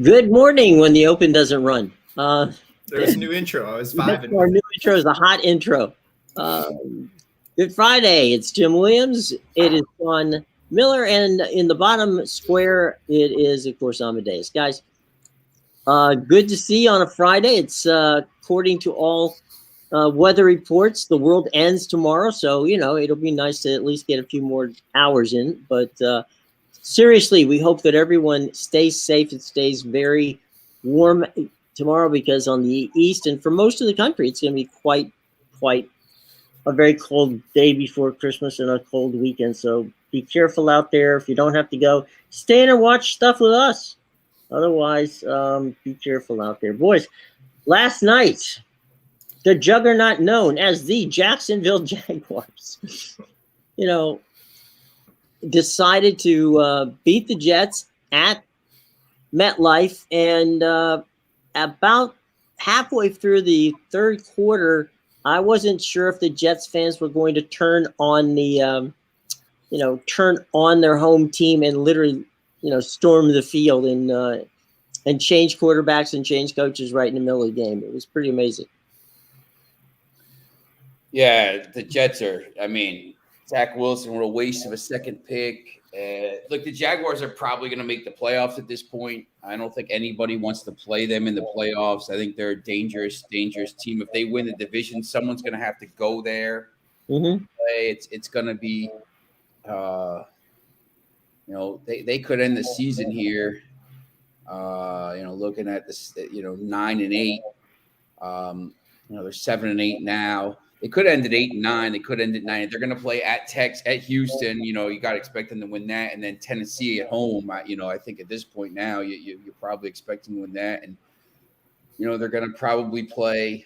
Good morning when the open doesn't run. There's a new intro. I was vibing. Our new intro is a hot intro. Good Friday. It's Jim Williams. It is Sean Miller. And in the bottom square, it is, of course, Amadeus. Guys, good to see you on a Friday. It's according to all weather reports, the world ends tomorrow. So, it'll be nice to at least get a few more hours in. But seriously, we hope that everyone stays safe. It stays very warm tomorrow because on the east and for most of the country, it's going to be quite a very cold day before Christmas and a cold weekend. So be careful out there. If you don't have to go, stay in and watch stuff with us. Otherwise, be careful out there. Boys, last night, the juggernaut known as the Jacksonville Jaguars, decided to beat the Jets at MetLife, and about halfway through the third quarter, I wasn't sure if the Jets fans were going to turn on their home team and literally, storm the field and change quarterbacks and change coaches right in the middle of the game. It was pretty amazing. Yeah, the Jets are. Zach Wilson were a waste of a second pick. Look, the Jaguars are probably going to make the playoffs at this point. I don't think anybody wants to play them in the playoffs. I think they're a dangerous team. If they win the division, someone's going to have to go there. Mm-hmm. It's going to be, they could end the season here. Looking at this, 9-8. They're 7-8 now. They could end at 8-9. They could end at 9. They're going to play at Houston. You got to expect them to win that, and then Tennessee at home. I think at this point now, you probably expect them to win that, and they're going to probably play.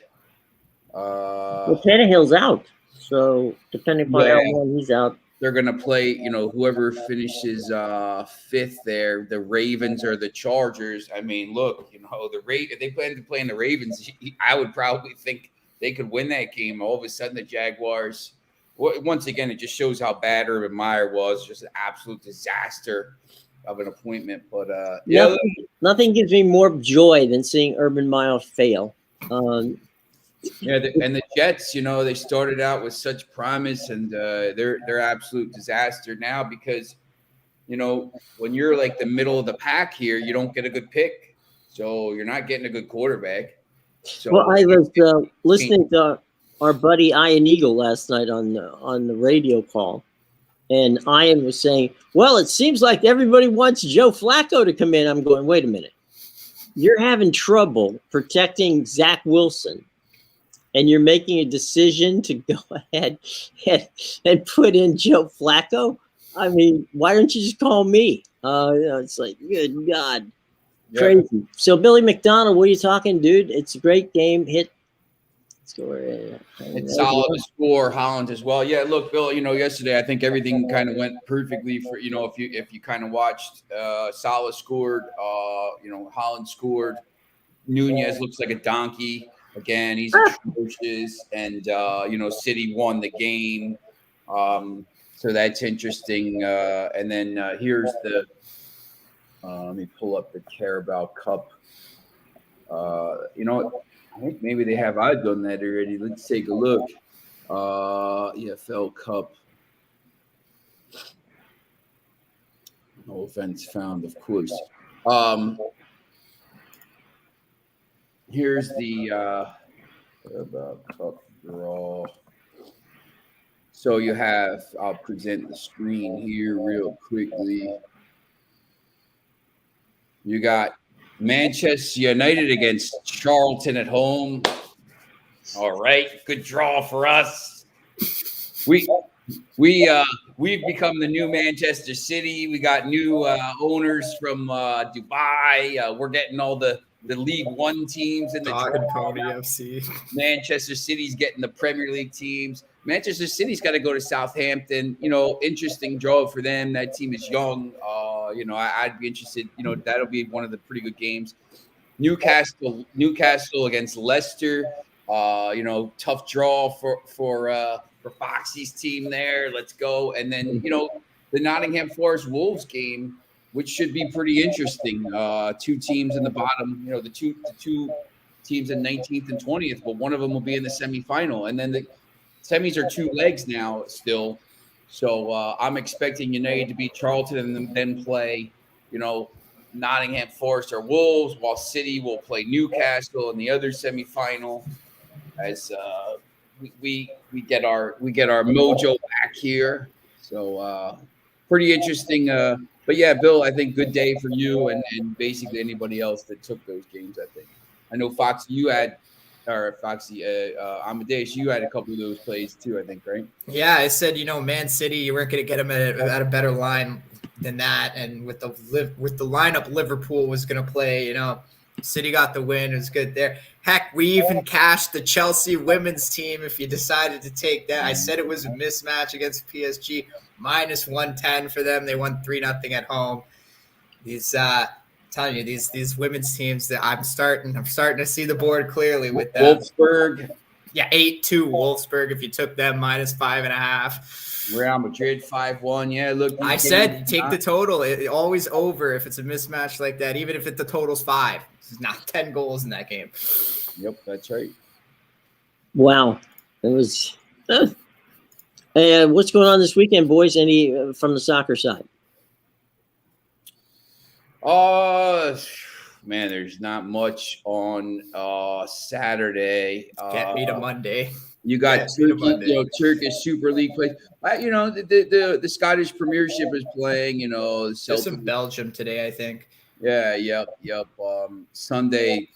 Well, Tannehill's out, so depending upon how long he's out, they're going to play. Whoever finishes fifth there, the Ravens or the Chargers. Look, if they plan to play in the Ravens, I would probably think they could win that game. All of a sudden, the Jaguars, once again, it just shows how bad Urban Meyer was. Just an absolute disaster of an appointment. But nothing gives me more joy than seeing Urban Meyer fail. And the Jets, they started out with such promise, and they're absolute disaster now because, when you're like the middle of the pack here, you don't get a good pick, so you're not getting a good quarterback. So, well, I was listening to our buddy Ian Eagle last night on the radio call, and Ian was saying, well, it seems like everybody wants Joe Flacco to come in. I'm going, wait a minute. You're having trouble protecting Zach Wilson, and you're making a decision to go ahead and put in Joe Flacco? Why don't you just call me? It's like, good God. Crazy. Yeah. So Billy McDonald, what are you talking, dude? It's a great game. Hit score. It's solid score. Holland as well. Yeah, look, Bill. Yesterday I think everything kind of went perfectly for if you kind of watched. Salah scored. Holland scored. Nunez looks like a donkey again. He's atrocious, and City won the game. So that's interesting. And then here's the. Let me pull up the Carabao Cup. I think maybe they have odds on that already. Let's take a look. EFL Cup. No offense found, of course. Here's the Carabao Cup draw. So you have, I'll present the screen here real quickly. You got Manchester United against Charlton at home. All right, good draw for us. We've become the new Manchester City. We got new owners from Dubai. We're getting all the League One teams in the Pony FC. Manchester City's getting the Premier League teams. Manchester City's got to go to Southampton. Interesting draw for them. That team is young. I'd be interested. That'll be one of the pretty good games. Newcastle against Leicester. Tough draw for Foxy's team there. Let's go. And then the Nottingham Forest Wolves game. which should be pretty interesting. Two teams in the bottom, the two teams in 19th and 20th, but one of them will be in the semifinal. And then the semis are 2 legs now still. So I'm expecting United to beat Charlton and then play, Nottingham Forest or Wolves, while City will play Newcastle in the other semifinal. As we get our mojo back here. So pretty interesting. But yeah, Bill, I think good day for you and basically anybody else that took those games. I think I know Foxy, Amadeus, you had a couple of those plays too. I think, right? Yeah, I said, Man City, you weren't going to get them at a better line than that, and with the lineup Liverpool was going to play, City got the win. It was good there. Heck, we even cashed the Chelsea women's team if you decided to take that. I said it was a mismatch against PSG, minus 110 for them. They won 3-0 at home. Telling you, these women's teams that I'm starting to see the board clearly with them. Wolfsburg. Yeah, 8-2 Wolfsburg if you took them, minus 5.5. Real Madrid 5-1. Yeah, look. I said take the total. It always over if it's a mismatch like that, even if the total's 5. There's not 10 goals in that game. Yep, that's right. Wow. It was and what's going on this weekend, boys? Any from the soccer side? Man, there's not much on Saturday. Get me to Monday. You got Turkish Super League play. The Scottish Premiership is playing. There's some Belgium today, I think. Yeah, yep. Sunday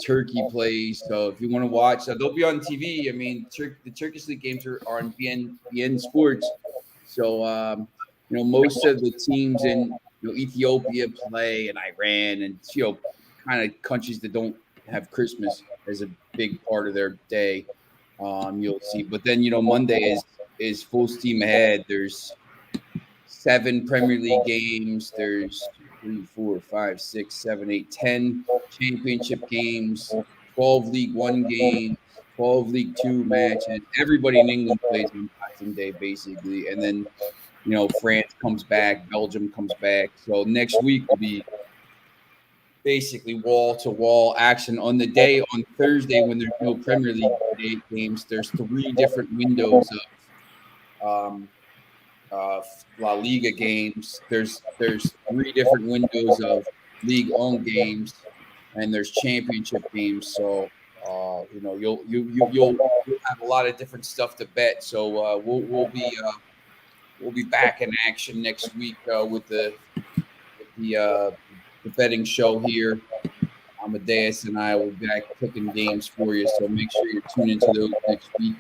Turkey plays. So if you want to watch, they'll be on TV. I mean, the Turkish League games are on BN Sports. So most of the teams in Ethiopia play, and Iran, and kind of countries that don't have Christmas as a big part of their day. You'll see, but then Monday is full steam ahead. There's 7 Premier League games. There's 3, 4, 5, 6, 7, 8, 10 championship games, 12 League One games, 12 League Two matches. Everybody in England plays on Boxing Day basically, and then France comes back, Belgium comes back. So next week will be basically wall-to-wall action. On the day on Thursday when there's no Premier League games, there's 3 different windows of La Liga games. There's 3 different windows of League One games, and there's championship games. So you'll have a lot of different stuff to bet. So we'll be back in action next week with the betting show here. Amadeus and I will be back picking games for you, so make sure you tune into those next week.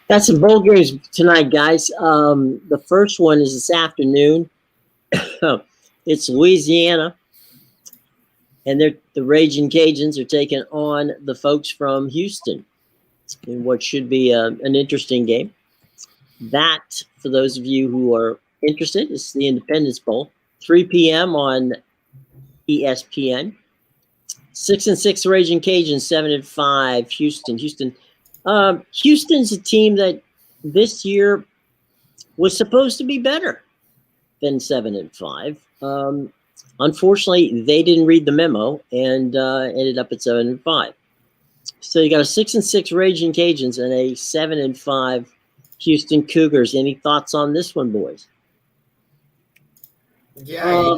Got some bowl games tonight, guys. The first one is this afternoon. It's Louisiana, and the Raging Cajuns are taking on the folks from Houston in what should be an interesting game. That, for those of you who are interested, is the Independence Bowl, 3 p.m. on ESPN. 6-6 Raging Cajuns, 7-5 Houston. Houston's a team that this year was supposed to be better than 7-5. Unfortunately, they didn't read the memo and ended up at 7-5. So you got a 6-6 Raging Cajuns and a 7-5 Houston Cougars. Any thoughts on this one, boys? Yeah,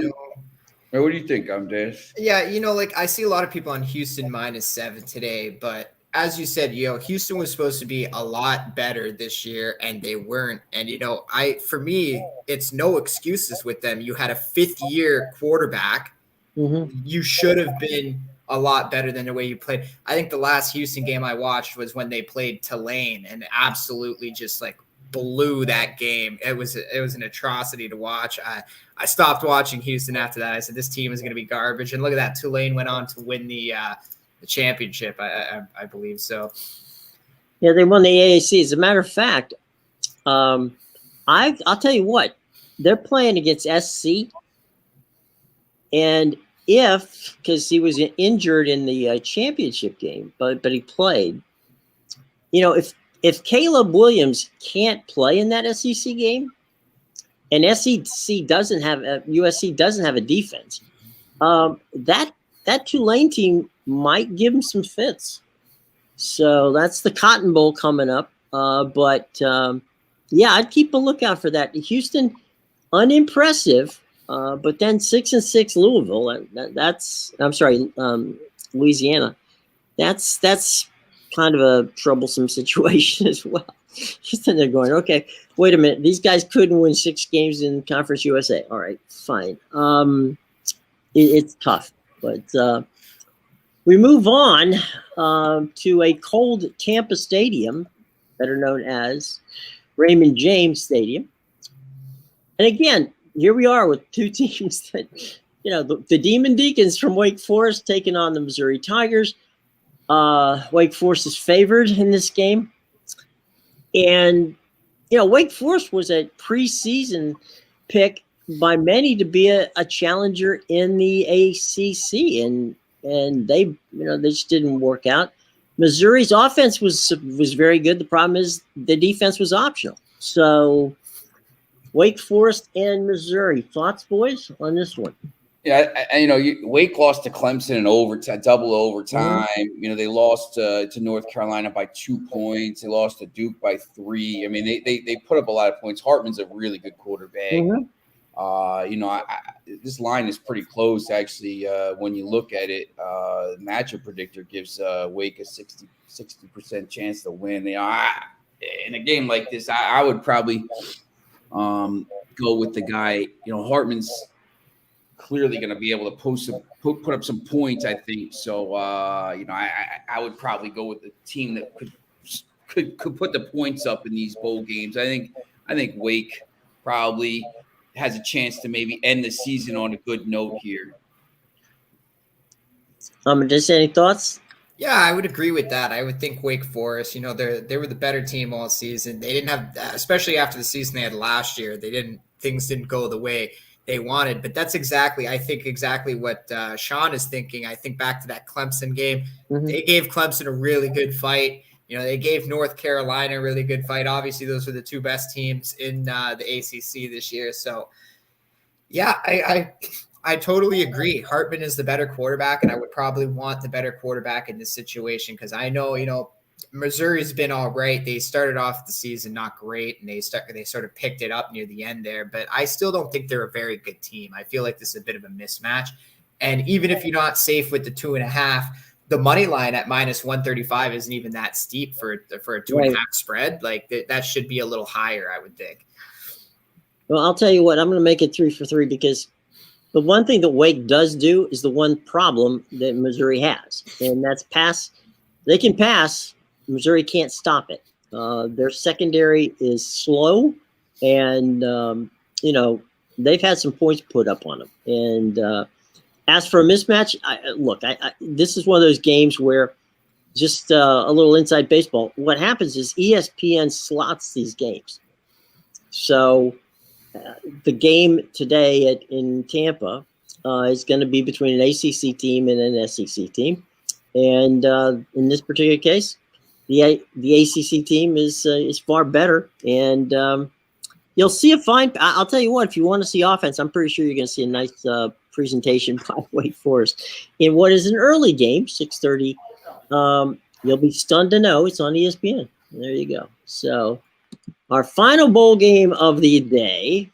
what do you think, Amadeus? Yeah, I see a lot of people on Houston -7 today, but as you said, Houston was supposed to be a lot better this year, and they weren't. And for me, it's no excuses with them. You had a 5th-year quarterback. Mm-hmm. You should have been a lot better than the way you played. I think the last Houston game I watched was when they played Tulane and absolutely just blew that game. It was an atrocity to watch. I stopped watching Houston after that. I said, this team is going to be garbage. And look at that. Tulane went on to win the championship, I believe so. Yeah, they won the AAC. As a matter of fact, I'll tell you what, they're playing against SC, and because he was injured in the championship game, but he played. If Caleb Williams can't play in that SEC game, and SEC doesn't have USC doesn't have a defense. That Tulane team might give them some fits. So that's the Cotton Bowl coming up. Yeah, I'd keep a lookout for that. Houston, unimpressive, but then 6-6 Louisville. That's I'm sorry, Louisiana. That's kind of a troublesome situation as well. Houston, they're going, okay, wait a minute. These guys couldn't win 6 games in Conference USA. All right, fine. It's tough, but we move on to a cold Tampa Stadium, better known as Raymond James Stadium. And again, here we are with 2 teams that, the Demon Deacons from Wake Forest taking on the Missouri Tigers. Wake Forest is favored in this game. And, Wake Forest was a preseason pick by many to be a challenger in the ACC. And they just didn't work out. Missouri's offense was very good. The problem is the defense was optional. So Wake Forest and Missouri. Thoughts, boys, on this one? Yeah, Wake lost to Clemson in overtime, double overtime. Mm-hmm. They lost to North Carolina by 2 points. They lost to Duke by 3. I mean, they put up a lot of points. Hartman's a really good quarterback. Mm-hmm. This line is pretty close, actually. When you look at it, matchup predictor gives Wake a 60% chance to win. In a game like this, I would probably go with the guy. Hartman's clearly going to be able to put up some points, I think. So, I would probably go with the team that could put the points up in these bowl games. I think Wake probably has a chance to maybe end the season on a good note here. Just any thoughts? Yeah, I would agree with that. I would think Wake Forest, they were the better team all season. They didn't have, especially after the season they had last year, things didn't go the way they wanted. But that's exactly what Sean is thinking. I think back to that Clemson game. Mm-hmm. They gave Clemson a really good fight. They gave North Carolina a really good fight. Obviously, those are the 2 best teams in the ACC this year. So, yeah, I totally agree. Hartman is the better quarterback, and I would probably want the better quarterback in this situation because I know, Missouri's been all right. They started off the season not great, and they sort of picked it up near the end there. But I still don't think they're a very good team. I feel like this is a bit of a mismatch. And even if you're not safe with the 2.5, the money line at -135 isn't even that steep for a 2.5 spread. Like that should be a little higher, I would think. Well, I'll tell you what, I'm going to make it 3 for 3 because the one thing that Wake does do is the one problem that Missouri has, and that's pass. They can pass. Missouri can't stop it. Their secondary is slow, and they've had some points put up on them. And as for a mismatch, this is one of those games where just a little inside baseball. What happens is ESPN slots these games. So the game today in Tampa is going to be between an ACC team and an SEC team. And in this particular case, the ACC team is far better. And you'll see a fine – I'll tell you what, if you want to see offense, I'm pretty sure you're going to see a nice presentation by Wake Forest in what is an early game, 6:30. You'll be stunned to know it's on ESPN. There you go. So our final bowl game of the day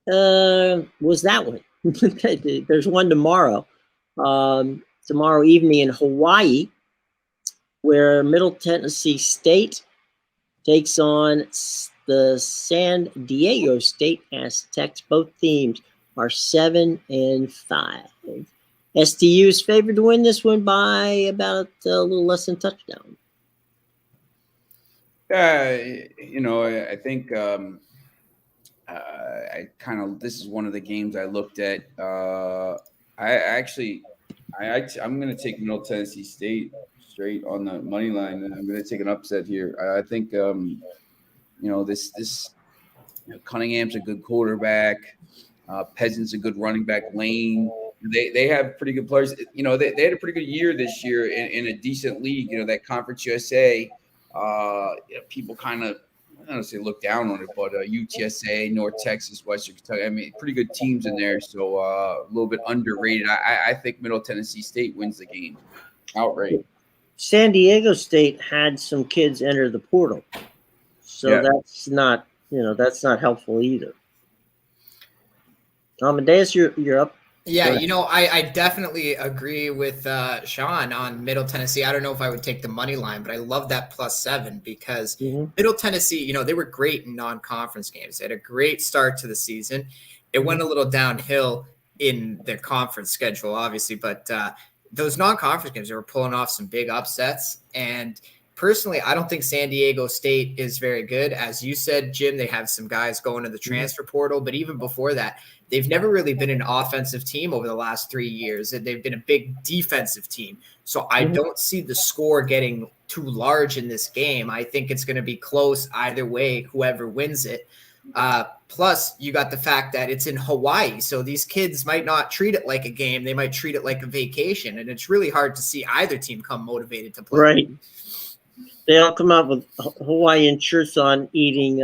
was that one. There's one tomorrow. Tomorrow evening in Hawaii, where Middle Tennessee State takes on the San Diego State Aztecs. Both teams are 7-5. STU is favored to win this one by about a little less than a touchdown. I think this is one of the games I looked at. I'm going to take Middle Tennessee State straight on the money line. I'm going to take an upset here. I think this Cunningham's a good quarterback. Peasant's a good running back. Lane, they have pretty good players. They had a pretty good year this year in a decent league. That Conference USA. People kind of don't want to say look down on it, but UTSA, North Texas, Western Kentucky. I mean, pretty good teams in there. So a little bit underrated. I think Middle Tennessee State wins the game outright. San Diego State had some kids enter the portal, so that's not helpful either. Amadeus, you're up. Yeah, I definitely agree with Sean on Middle Tennessee. I don't know if I would take the money line, but I love that +7 because Middle Tennessee, they were great in non-conference games. They had a great start to the season. It went a little downhill in their conference schedule, obviously, but those non-conference games, they were pulling off some big upsets. And personally, I don't think San Diego State is very good. As you said, Jim, they have some guys going to the transfer portal, but even before that, they've never really been an offensive team over the last 3 years. They've been a big defensive team. So I don't see the score getting too large in this game. I think it's going to be close either way, whoever wins it. Plus, you got the fact that it's in Hawaii. So these kids might not treat it like a game. They might treat it like a vacation. And it's really hard to see either team come motivated to play. Right. They all come out with Hawaiian shirts on eating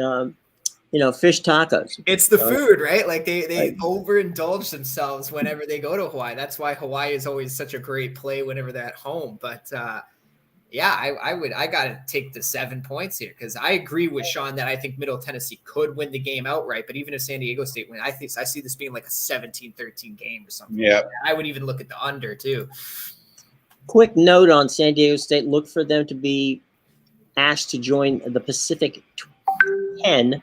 fish tacos. It's the food, right? Like they overindulge themselves whenever they go to Hawaii. That's why Hawaii is always such a great play whenever they're at home. But I got to take the 7 points here because I agree with Sean that I think Middle Tennessee could win the game outright. But even if San Diego State win, I see this being like a 17-13 game or something. Yeah, I would even look at the under too. Quick note on San Diego State: look for them to be asked to join the Pacific 10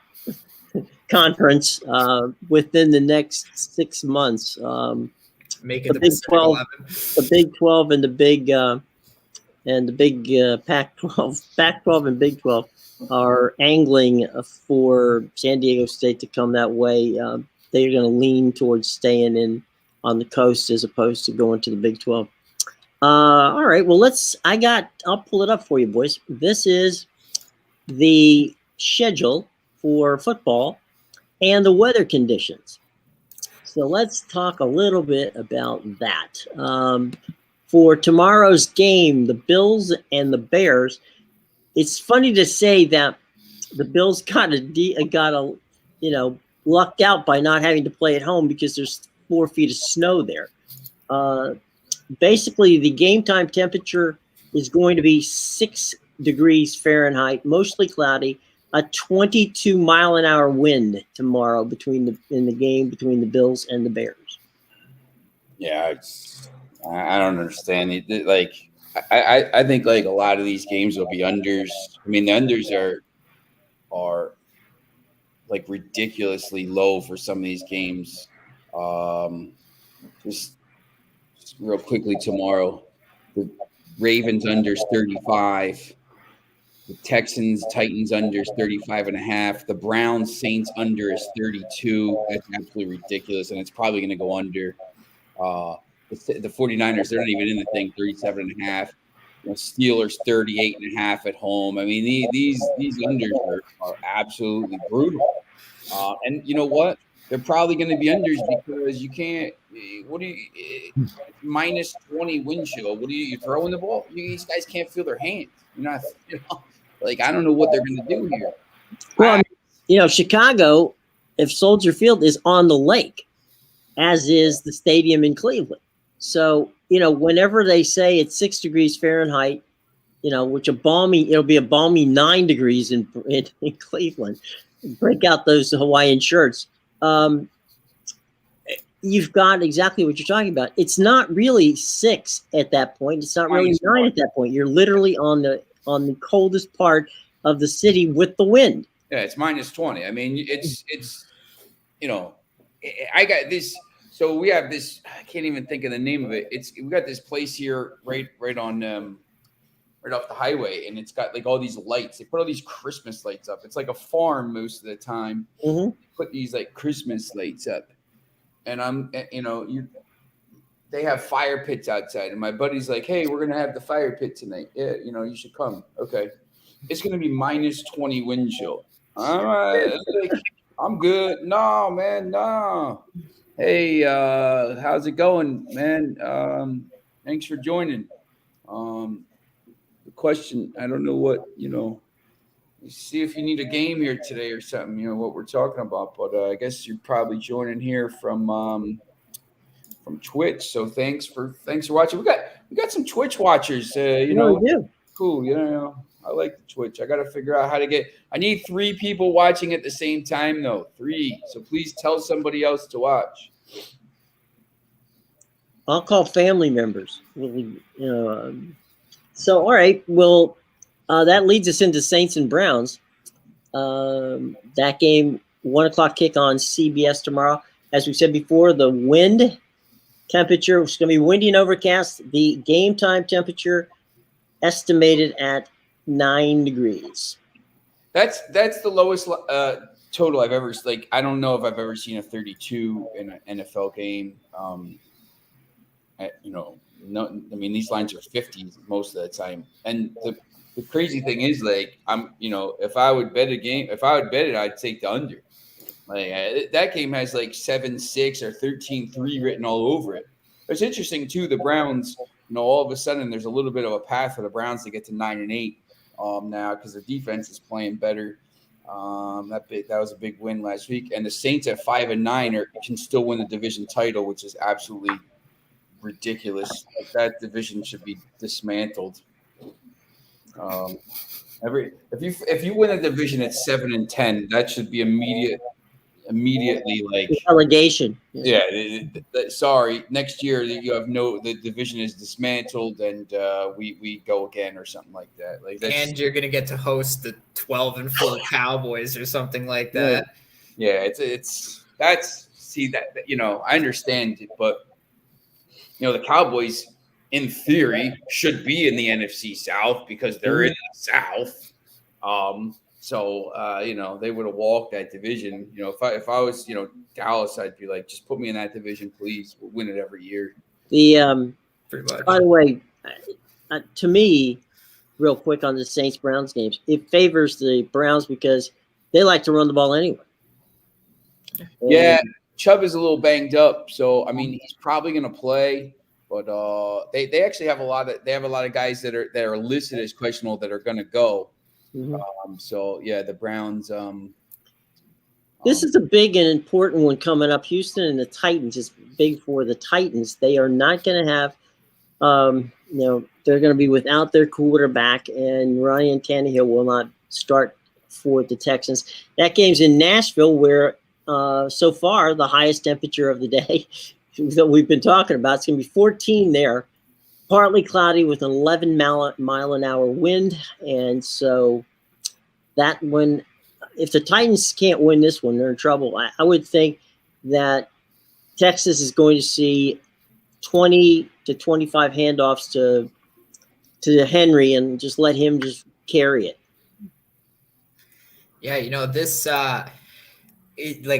conference within the next 6 months. Make it the Big 12, the Big 12, and the big Pac-12, Pac-12 and Big 12 are angling for San Diego State to come that way. They're going to lean towards staying in on the coast as opposed to going to the Big 12. All right. Well, I'll pull it up for you, boys. This is the schedule for football and the weather conditions. So let's talk a little bit about that. For tomorrow's game, the Bills and the Bears, it's funny to say that the Bills lucked out by not having to play at home because there's 4 feet of snow there. Basically, the game time temperature is going to be 6 degrees Fahrenheit, mostly cloudy, a 22-mile-an-hour wind tomorrow between the Bills and the Bears. Yeah, I don't understand. I think like a lot of these games will be unders. I mean, the unders are like ridiculously low for some of these games. Just real quickly tomorrow, the Ravens unders 35, the Texans Titans unders 35.5, the Browns Saints under is 32. That's absolutely ridiculous, and it's probably going to go under. The 49ers, they're not even in the thing, 37.5. Steelers 38.5 at home. I mean, these unders are absolutely brutal. And you know what? They're probably going to be unders because you can't. Minus 20 wind chill. You throwing the ball? These guys can't feel their hands. I don't know what they're going to do here. Well, Chicago, if Soldier Field is on the lake, as is the stadium in Cleveland. So, whenever they say it's 6 degrees Fahrenheit, which it'll be a balmy 9 degrees in Cleveland. Break out those Hawaiian shirts. You've got exactly what you're talking about. It's not really 6 at that point. It's not really 9 at that point. You're literally on the coldest part of the city with the wind. Yeah, it's minus 20. I mean, it's I got this. So we have this. I can't even think of the name of it. We got this place here right on right off the highway, and it's got like all these lights. They put all these Christmas lights up. It's like a farm most of the time. Mm-hmm. They put these like Christmas lights up, and they have fire pits outside. And my buddy's like, "Hey, we're gonna have the fire pit tonight. Yeah, you should come." Okay, it's gonna be minus 20 wind chill. All right, I'm good. No, man, no. Hey, how's it going, man? Thanks for joining. The question, I don't know what see if you need a game here today or something. You know what we're talking about, but I guess you're probably joining here from Twitch. So thanks for watching. We got some Twitch watchers. You know, we do. Cool. You know, I like the Twitch. I got to figure out how to get. I need 3 people watching at the same time, though. 3. So please tell somebody else to watch. I'll call family members. So, all right. Well, that leads us into Saints and Browns. That game, 1:00 kick on CBS tomorrow. As we said before, the wind temperature is going to be windy and overcast. The game time temperature estimated at 9 degrees. That's the lowest total I've ever. Like, I don't know if I've ever seen a 32 in an NFL game. No, I mean, these lines are 50s most of the time. And the crazy thing is, like, if I would bet it, I'd take the under. Like, that game has like 7-6 or 13-3 written all over it. It's interesting too. The Browns, all of a sudden there's a little bit of a path for the Browns to get to 9-8 now because their defense is playing better. That was a big win last week, and the Saints at 5-9 can still win the division title, which is absolutely ridiculous. Like, that division should be dismantled. If you win a division at 7-10, that should be immediately like relegation. Yeah. Sorry, next year the division is dismantled and we go again or something like that. Like, and you're gonna get to host the 12-4 Cowboys or something like that. Yeah, I understand it, but the Cowboys in theory should be in the NFC South because they're in the South. So they would have walked that division. If I was Dallas, I'd be like, just put me in that division, please. We'll win it every year. Pretty much. By the way, to me, real quick on the Saints Browns games, it favors the Browns because they like to run the ball anyway. Yeah, Chubb is a little banged up, so I mean he's probably going to play. But they actually have a lot of guys that are listed as questionable that are going to go. Mm-hmm. So yeah, the Browns. This is a big and important one coming up. Houston and the Titans is big for the Titans. They are not going to have, they're going to be without their quarterback, and Ryan Tannehill will not start for the Texans. That game's in Nashville, where so far the highest temperature of the day that we've been talking about. It's going to be 14 there, partly cloudy with an 11 mile an hour wind. And so that one, if the Titans can't win this one, they're in trouble. I would think that Texas is going to see 20 to 25 handoffs to Henry and just let him just carry it. Yeah, this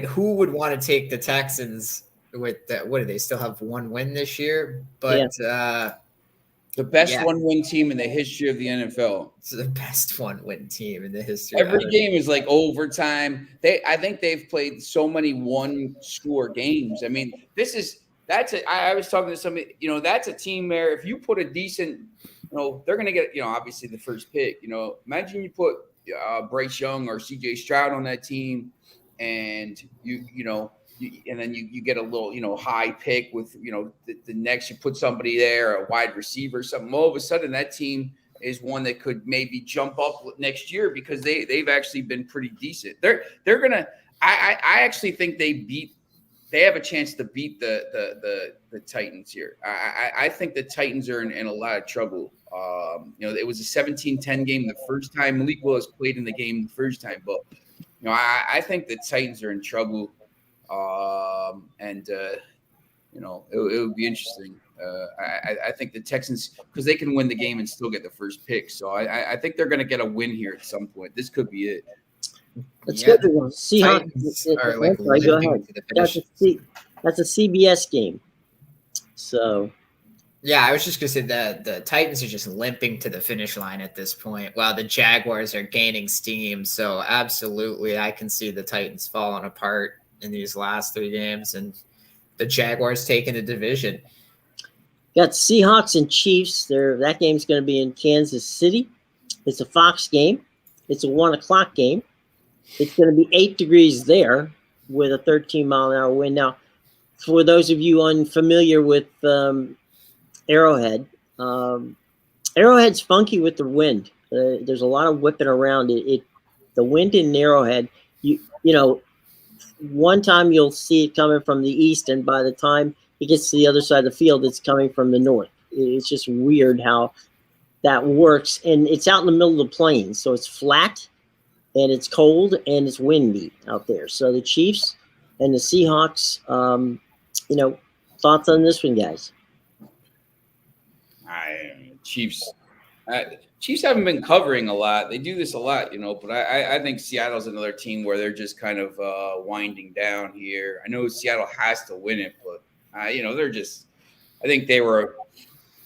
who would want to take the Texans with that? What do they still have one win this year? But the best one-win team in the history of the NFL. It's the best one-win team in the history. Every game is like overtime. I think they've played so many one-score games. I mean, I was talking to somebody. That's a team where if you put a decent, they're going to get, obviously the first pick. Imagine you put Bryce Young or C.J. Stroud on that team, and and then you get a little, high pick with, the next you put somebody there, a wide receiver, something. All of a sudden, that team is one that could maybe jump up next year because they've actually been pretty decent. They're gonna. I actually think they have a chance to beat the Titans here. I think the Titans are in a lot of trouble. It was a 17-10 game the first time. Malik Willis played in the game the first time, but I think the Titans are in trouble. It would be interesting. I think the Texans, because they can win the game and still get the first pick. So I think they're going to get a win here at some point. This could be it. Let's go to one. Seahawks. Go ahead. That's a CBS game. So. Yeah, I was just going to say the Titans are just limping to the finish line at this point, while the Jaguars are gaining steam. So absolutely, I can see the Titans falling apart in these last 3 games, and the Jaguars taking the division. Got Seahawks and Chiefs. That game's going to be in Kansas City. It's a Fox game. It's a 1:00 game. It's going to be 8 degrees there with a 13-mile-an-hour wind. Now, for those of you unfamiliar with Arrowhead, Arrowhead's funky with the wind. There's a lot of whipping around. The wind in Arrowhead, you know, one time you'll see it coming from the east, and by the time it gets to the other side of the field, it's coming from the north. It's just weird how that works. And it's out in the middle of the plains, so it's flat and it's cold and it's windy out there. So the Chiefs and the Seahawks, thoughts on this one, guys? Chiefs haven't been covering a lot. They do this a lot, but I think Seattle's another team where they're just kind of winding down here. I know Seattle has to win it, but they're just, I think they're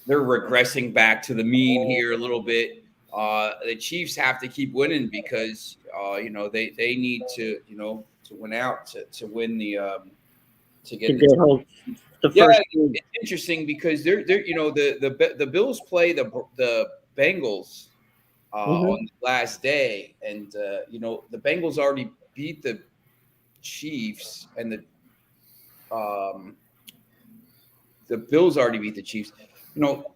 regressing back to the mean here a little bit. The Chiefs have to keep winning because they need to win out to win the to get the it's interesting because they're the Bills play the Bengals on the last day, and the Bengals already beat the Chiefs, and the Bills already beat the Chiefs.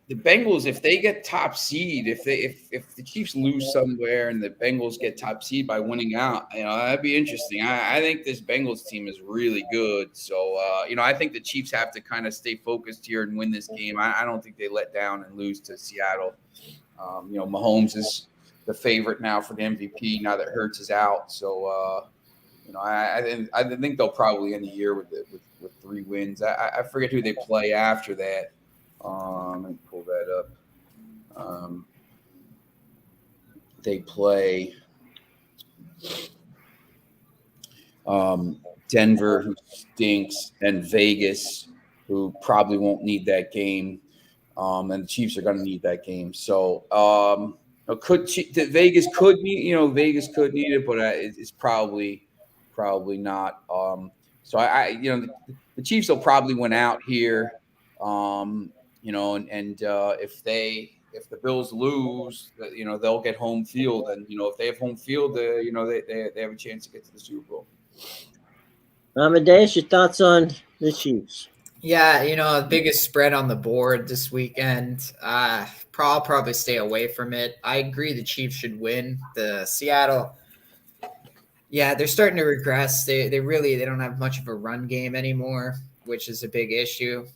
The Bengals, if they get top seed, if the Chiefs lose somewhere and the Bengals get top seed by winning out, that'd be interesting. I think this Bengals team is really good. So, I think the Chiefs have to kind of stay focused here and win this game. I don't think they let down and lose to Seattle. Mahomes is the favorite now for the MVP now that Hurts is out. So, I think they'll probably end the year with 3 wins. I forget who they play after that. Let me pull that up. They play Denver, who stinks, and Vegas, who probably won't need that game. And the Chiefs are going to need that game. So Vegas could need it, but it's probably not. So the Chiefs will probably win out here. If the Bills lose, they'll get home field, and if they have home field, they have a chance to get to the Super Bowl. Amadeus, your thoughts on the Chiefs? Yeah, the biggest spread on the board this weekend. I'll probably stay away from it. I agree the Chiefs should win. The Seattle, yeah, they're starting to regress. They don't have much of a run game anymore, which is a big issue.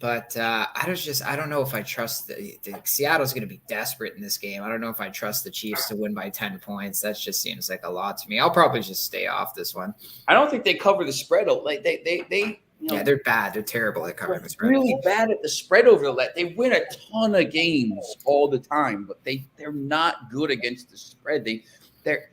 But I don't know if I trust the Seattle's going to be desperate in this game. I don't know if I trust the Chiefs to win by 10 points. That just seems like a lot to me. I'll probably just stay off this one. I don't think they cover the spread. Like they they're bad. They're terrible at covering the spread. Really bad at the spread over that. They win a ton of games all the time, but they're not good against the spread. They're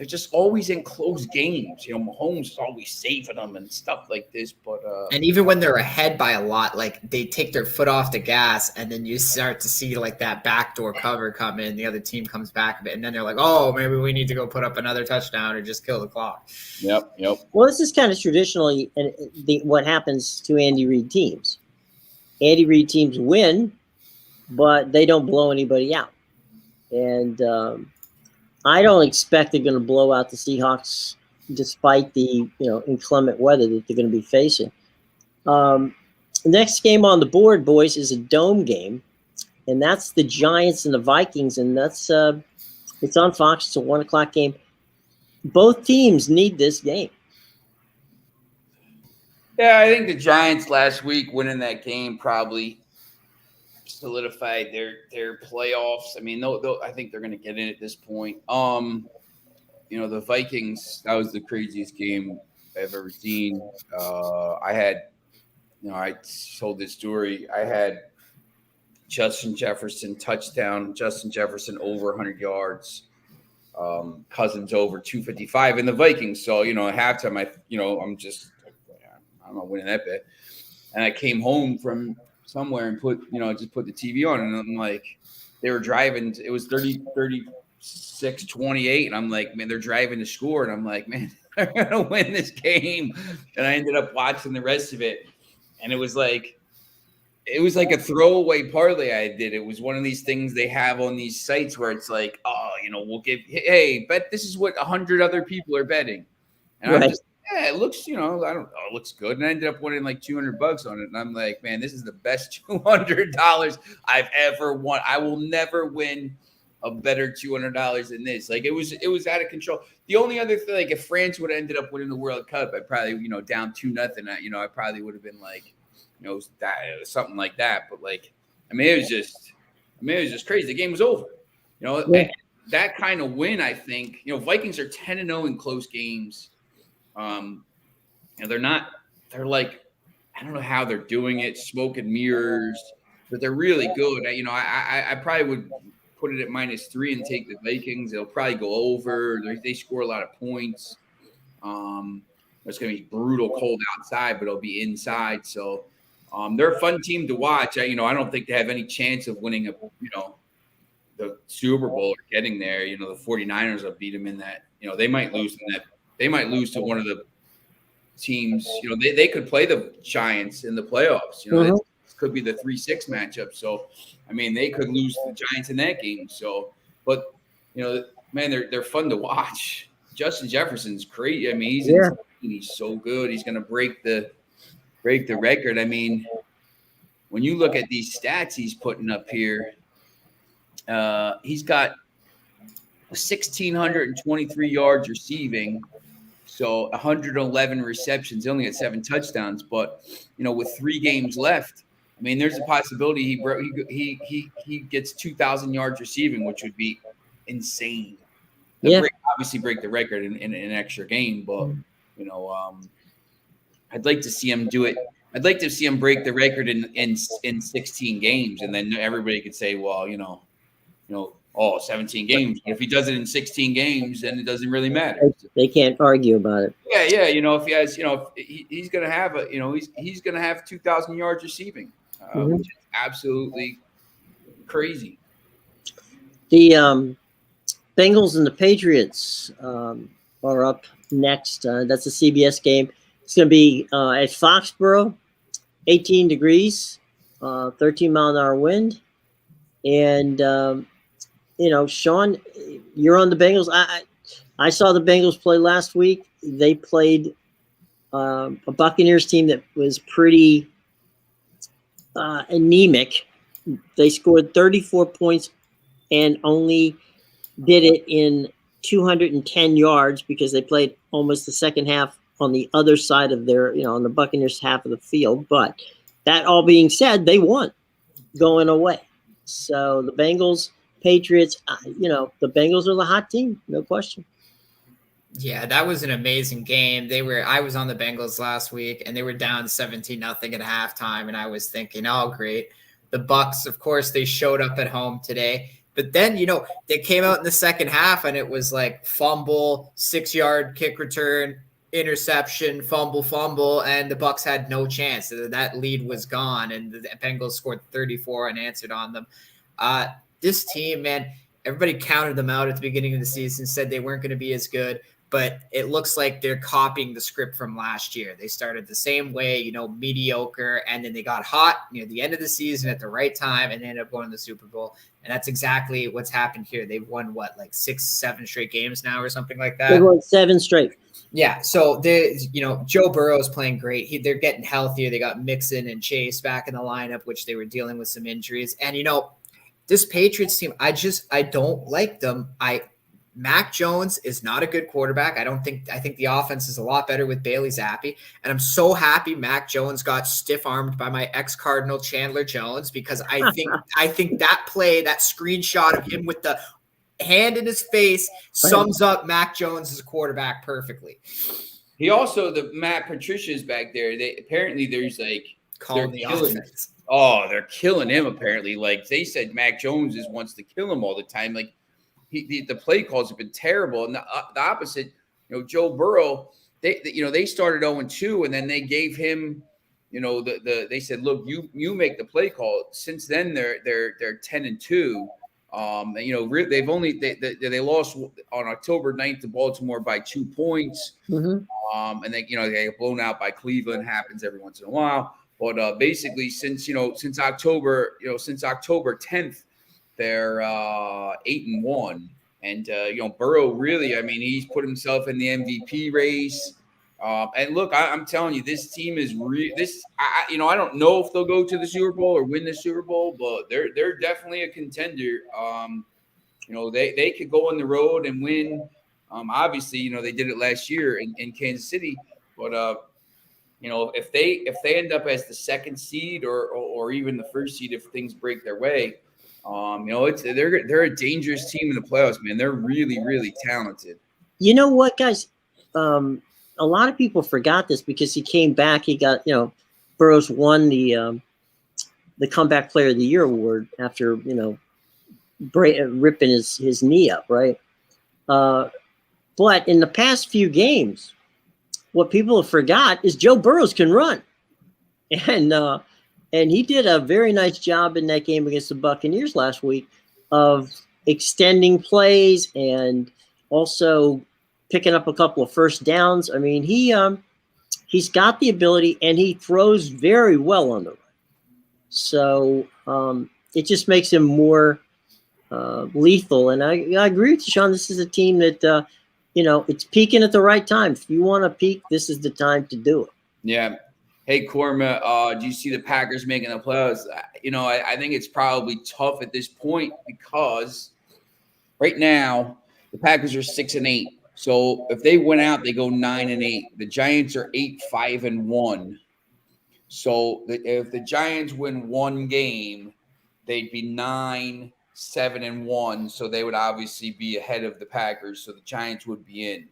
just always in close games. Mahomes is always saving them and stuff like this. But and even when they're ahead by a lot, like they take their foot off the gas, and then you start to see like that backdoor cover come in. The other team comes back a bit, and then they're like, "Oh, maybe we need to go put up another touchdown or just kill the clock." Yep. Well, this is kind of traditionally what happens to Andy Reid teams. Andy Reid teams win, but they don't blow anybody out, and I don't expect they're going to blow out the Seahawks despite the inclement weather that they're going to be facing. The next game on the board, boys, is a dome game, and that's the Giants and the Vikings, and that's it's on Fox. It's a 1:00 game. Both teams need this game. Yeah, I think the Giants last week winning that game probably solidified their playoffs. I mean, I think they're going to get in at this point. The Vikings, that was the craziest game I've ever seen. I told this story. I had Justin Jefferson touchdown, Justin Jefferson over 100 yards, Cousins over 255 in the Vikings. So, at halftime, I'm not winning that bet. And I came home from somewhere and put the TV on, and I'm like, they were driving. It was 36-28, and I'm like, man, they're driving to score, and I'm like, man, they're gonna win this game. And I ended up watching the rest of it, and it was like, it was like a throwaway parlay I did. It was one of these things they have on these sites where it's like, oh, we'll give, hey, bet this is what 100 other people are betting. And I'm just, yeah, it looks, I don't know, it looks good. And I ended up winning like $200 on it. And I'm like, man, this is the best $200 I've ever won. I will never win a better $200 than this. Like it was out of control. The only other thing, like if France would have ended up winning the World Cup, I'd probably, down 2-0. I probably would have been like, something like that. But like, it was just crazy. The game was over. That kind of win, I think, Vikings are 10-0 in close games. They're like, I don't know how they're doing it, smoke and mirrors, but they're really good. I probably would put it at -3 and take the Vikings. They'll probably go over. They score a lot of points. It's going to be brutal cold outside, but it'll be inside. So they're a fun team to watch. I don't think they have any chance of winning the Super Bowl or getting there. The 49ers will beat them in that. They might lose in that. They might lose to one of the teams. They could play the Giants in the playoffs. This could be the 3-6 matchup. So, they could lose to the Giants in that game. So, but man, they're fun to watch. Justin Jefferson's crazy. He's so good. He's going to break the record. When you look at these stats he's putting up here, he's got 1,623 yards receiving. So 111 receptions, only had 7 touchdowns. But, with 3 games left, there's a possibility he gets 2,000 yards receiving, which would be insane. Obviously break the record in an extra game, but I'd like to see him do it. I'd like to see him break the record in 16 games, and then everybody could say, well, 17 games. But if he does it in 16 games, then it doesn't really matter. They can't argue about it. Yeah. If he has, he's going to have he's going to have 2,000 yards receiving, which is absolutely crazy. The Bengals and the Patriots are up next. That's a CBS game. It's going to be at Foxborough, 18 degrees, 13-mile-an-hour wind, and Sean, you're on the Bengals. I saw the Bengals play last week. They played a Buccaneers team that was pretty anemic. They scored 34 points and only did it in 210 yards because they played almost the second half on the other side of their, on the Buccaneers half of the field. But that all being said, they won going away. So the Bengals, Patriots, the Bengals are the hot team, no question. Yeah, that was an amazing game. I was on the Bengals last week, and they were down 17-0 at halftime, and I was thinking, oh, great. The Bucs, of course, they showed up at home today. But then, they came out in the second half, and it was like fumble, 6-yard kick return, interception, fumble, and the Bucs had no chance. That lead was gone, and the Bengals scored 34 and answered on them. This team, man, everybody counted them out at the beginning of the season, said they weren't going to be as good, but it looks like they're copying the script from last year. They started the same way, mediocre, and then they got hot near the end of the season at the right time, and they ended up going to the Super Bowl. And that's exactly what's happened here. They've won, 6-7 straight games now or something like that? They won 7 straight. Yeah, so Joe Burrow is playing great. They're getting healthier. They got Mixon and Chase back in the lineup, which they were dealing with some injuries. And, this Patriots team, I don't like them. Mac Jones is not a good quarterback. I think the offense is a lot better with Bailey Zappi. And I'm so happy Mac Jones got stiff-armed by my ex-Cardinal Chandler Jones, because I think that play, that screenshot of him with the hand in his face sums up Mac Jones as a quarterback perfectly. He also, the Matt Patricia's back there. There's calling the offense. Oh, they're killing him apparently. Like they said, Mac Jones wants to kill him all the time. Like the play calls have been terrible. And the opposite, Joe Burrow, they started 0-2, and then they gave him, they said, look, you make the play call. Since then they're 10-2. They've only they lost on October 9th to Baltimore by 2 points. And they get blown out by Cleveland. Happens every once in a while. But basically, since October 10th, they're 8-1. And Burrow really, I mean, he's put himself in the MVP race. And look, I'm telling you, this team is this. I don't know if they'll go to the Super Bowl or win the Super Bowl, but they're definitely a contender. They could go on the road and win. Obviously, they did it last year in Kansas City, but if they end up as the second seed or even the first seed if things break their way, they're a dangerous team in the playoffs, man. They're really, really talented. You know what, guys? A lot of people forgot this because he came back. He got, Burrows won the Comeback Player of the Year award after, ripping his knee up, right? But in the past few games, what people have forgot is Joe Burrows can run. And he did a very nice job in that game against the Buccaneers last week of extending plays and also picking up a couple of first downs. I mean, he's got the ability and he throws very well on the run. So it just makes him more lethal. And I agree with you, Sean. This is a team that, it's peaking at the right time. If you want to peak, this is the time to do it. Yeah. Hey, Korma, do you see the Packers making the playoffs? I think it's probably tough at this point because right now the Packers are 6-8. So if they win out, they go 9-8. The Giants are 8-5-1. So if the Giants win one game, they'd be 9-7-1. So they would obviously be ahead of the Packers. So the Giants would be in.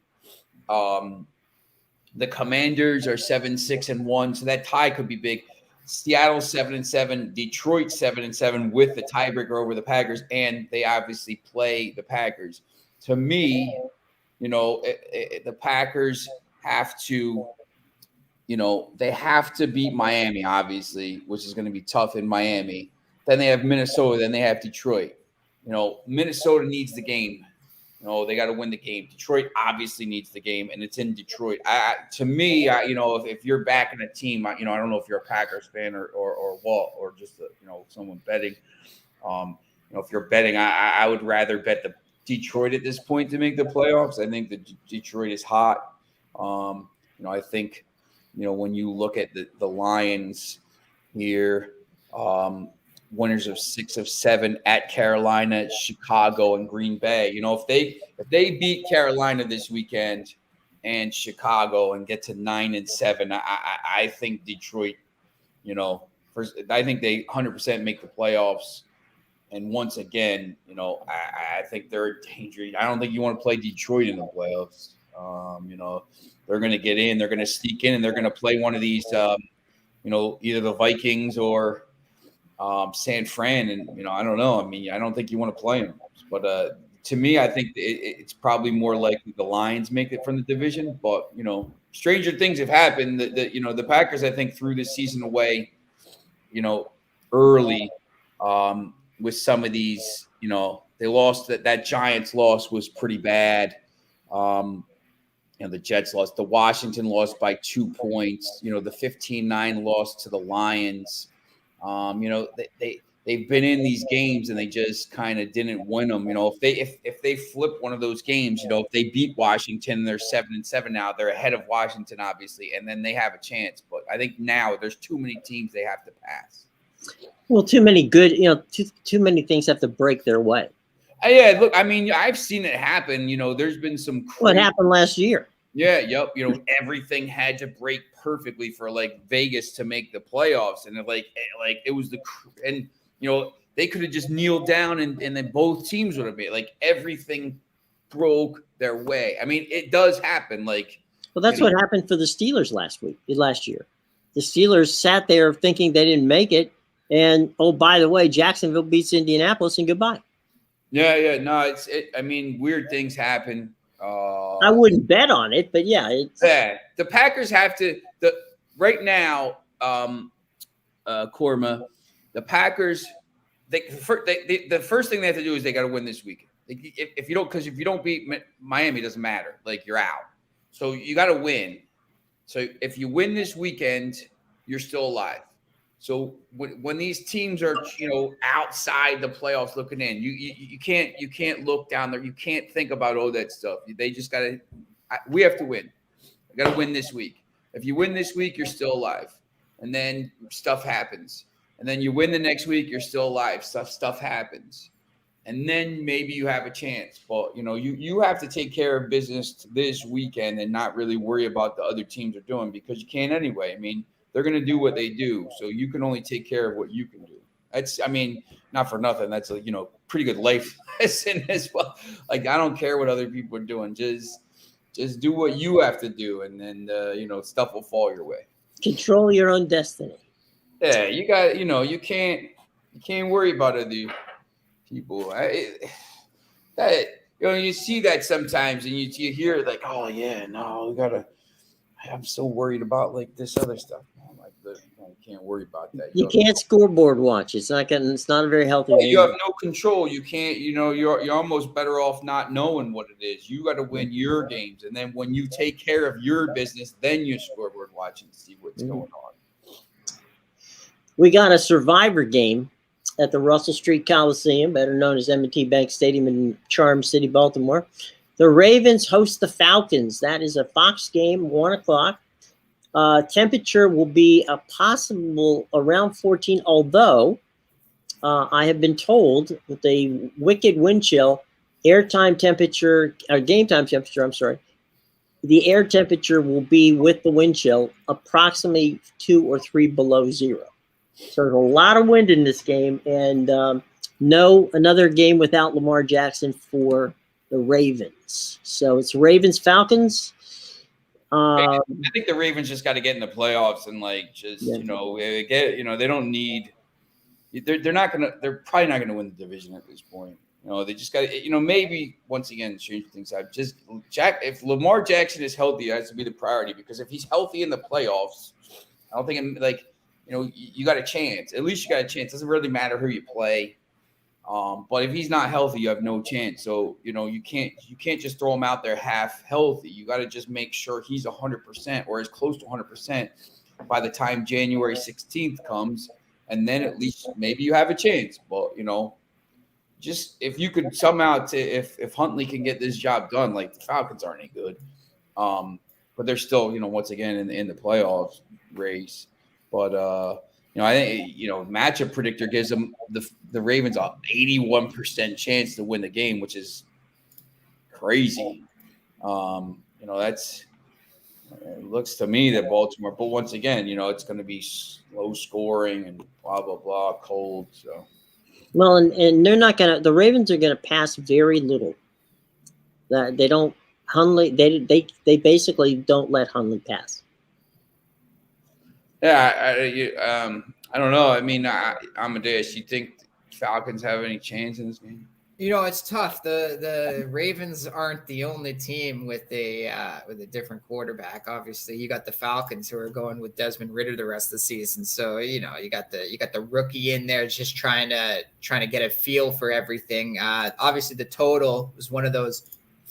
The Commanders are 7-6-1, so that tie could be big. Seattle 7-7, Detroit 7-7 with the tiebreaker over the Packers, and they obviously play the Packers. To me, the Packers have to, they have to beat Miami, obviously, which is going to be tough in Miami. Then they have Minnesota, then they have Detroit. Minnesota needs the game. They got to win the game. Detroit obviously needs the game, and it's in Detroit. To me, if you're backing a team, I don't know if you're a Packers fan or what, or just someone betting. If you're betting, I would rather bet the Detroit at this point to make the playoffs. I think the Detroit is hot. I think when you look at the Lions here. Winners of 6 of 7 at Carolina, Chicago, and Green Bay. If they beat Carolina this weekend and Chicago and get to 9-7, I think Detroit, I think they 100% make the playoffs. And once again, I think they're a danger. I don't think you want to play Detroit in the playoffs. They're going to get in, they're going to sneak in, and they're going to play one of these, either the Vikings or San Fran, and I don't know. I mean, I don't think you want to play them, but to me, I think it's probably more likely the Lions make it from the division. But stranger things have happened. The Packers, I think, threw this season away, early with some of these. They lost that Giants loss was pretty bad. The Jets lost. The Washington lost by 2 points. The 15-9 loss to the Lions. They've been in these games and they just kind of didn't win them. If they flip one of those games, if they beat Washington, they're 7-7 now. They're ahead of Washington, obviously, and then they have a chance. But I think now there's too many teams they have to pass. Well, too many good, too many things have to break their way. Yeah, look, I mean, I've seen it happen. There's been some. What happened last year? Yeah, yep. Everything had to break perfectly for Vegas to make the playoffs, and it was they could have just kneeled down and then both teams would have been everything broke their way. I mean, it does happen. Well, that's what happened for the Steelers last year. The Steelers sat there thinking they didn't make it, and oh, by the way, Jacksonville beats Indianapolis, and goodbye. Yeah, no, I mean, weird things happen. I wouldn't bet on it, but yeah. The Packers have to right now, Korma, the Packers, the first thing they have to do is they got to win this weekend. If you don't beat Miami, it doesn't matter. You're out. So you got to win. So if you win this weekend, you're still alive. So when these teams are, outside the playoffs looking in, you can't look down there. You can't think about all that stuff. They just got to. We have to win. I got to win this week. If you win this week, you're still alive, and then stuff happens. And then you win the next week, you're still alive. Stuff happens, and then maybe you have a chance. But you have to take care of business this weekend and not really worry about the other teams are doing, because you can't anyway. I mean, they're going to do what they do. So you can only take care of what you can do. That's, not for nothing. That's a, pretty good life lesson as well. Like, I don't care what other people are doing. Just do what you have to do. And then, stuff will fall your way. Control your own destiny. Yeah. You got, you can't worry about other people. You see that sometimes and you hear it like, oh yeah, no, I'm so worried about like this other stuff. You can't worry about that. You can't scoreboard watch. It's not a very healthy game. You have no control. You can't, you're almost better off not knowing what it is. You got to win your games. And then when you take care of your business, then you scoreboard watch and see what's going on. We got a survivor game at the Russell Street Coliseum, better known as M&T Bank Stadium in Charm City, Baltimore. The Ravens host the Falcons. That is a Fox game, 1:00. Temperature will be a possible around 14, although I have been told with a wicked wind chill, game time temperature, the air temperature will be with the wind chill approximately 2 or 3 below zero. So there's a lot of wind in this game, and another game without Lamar Jackson for the Ravens. So it's Ravens-Falcons. I think the Ravens just got to get in the playoffs and they don't need. They're probably not gonna win the division at this point. They just got to, maybe once again change things up. If Lamar Jackson is healthy, that has to be the priority, because if he's healthy in the playoffs, I don't think you got a chance. At least you got a chance. It doesn't really matter who you play. But if he's not healthy, you have no chance. So, you can't just throw him out there half healthy. You got to just make sure he's 100% or as close to 100% by the time January 16th comes. And then at least maybe you have a chance. But, just if you could somehow if Huntley can get this job done, like the Falcons aren't any good. But they're still, once again in the playoffs race. But, I think, matchup predictor gives them the Ravens an 81% chance to win the game, which is crazy. It looks to me that Baltimore, but once again, it's going to be low scoring and blah, blah, blah, cold. So, well, and they're not going to, the Ravens are going to pass very little. They don't, Hundley, they basically don't let Hundley pass. Yeah, I don't know. Amadeus, you think Falcons have any chance in this game? It's tough. The Ravens aren't the only team with a different quarterback. Obviously, you got the Falcons, who are going with Desmond Ridder the rest of the season. So you got the rookie in there just trying to get a feel for everything. Obviously, the total was one of those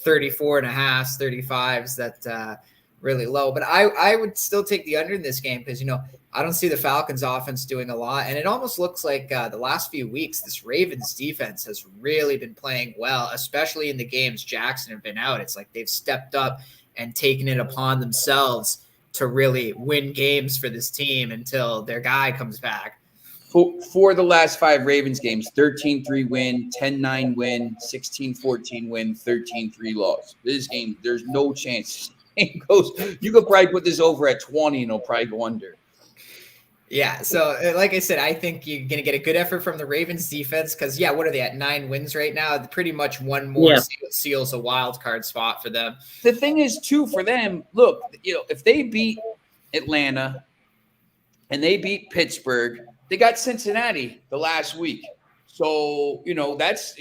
34.5, 35s that really low. But I would still take the under in this game because I don't see the Falcons offense doing a lot. And it almost looks like the last few weeks, this Ravens defense has really been playing well, especially in the games Jackson have been out. It's like they've stepped up and taken it upon themselves to really win games for this team until their guy comes back. For the last 5 Ravens games, 13-3 win, 10-9 win, 16-14 win, 13-3 loss. This game, there's no chance. You could probably put this over at 20 and it'll probably go under. Yeah, so like I said, I think you're going to get a good effort from the Ravens defense because, what are they at, 9 wins right now? Pretty much one more seals a wild card spot for them. The thing is, too, for them, look, if they beat Atlanta and they beat Pittsburgh, they got Cincinnati the last week. So, that's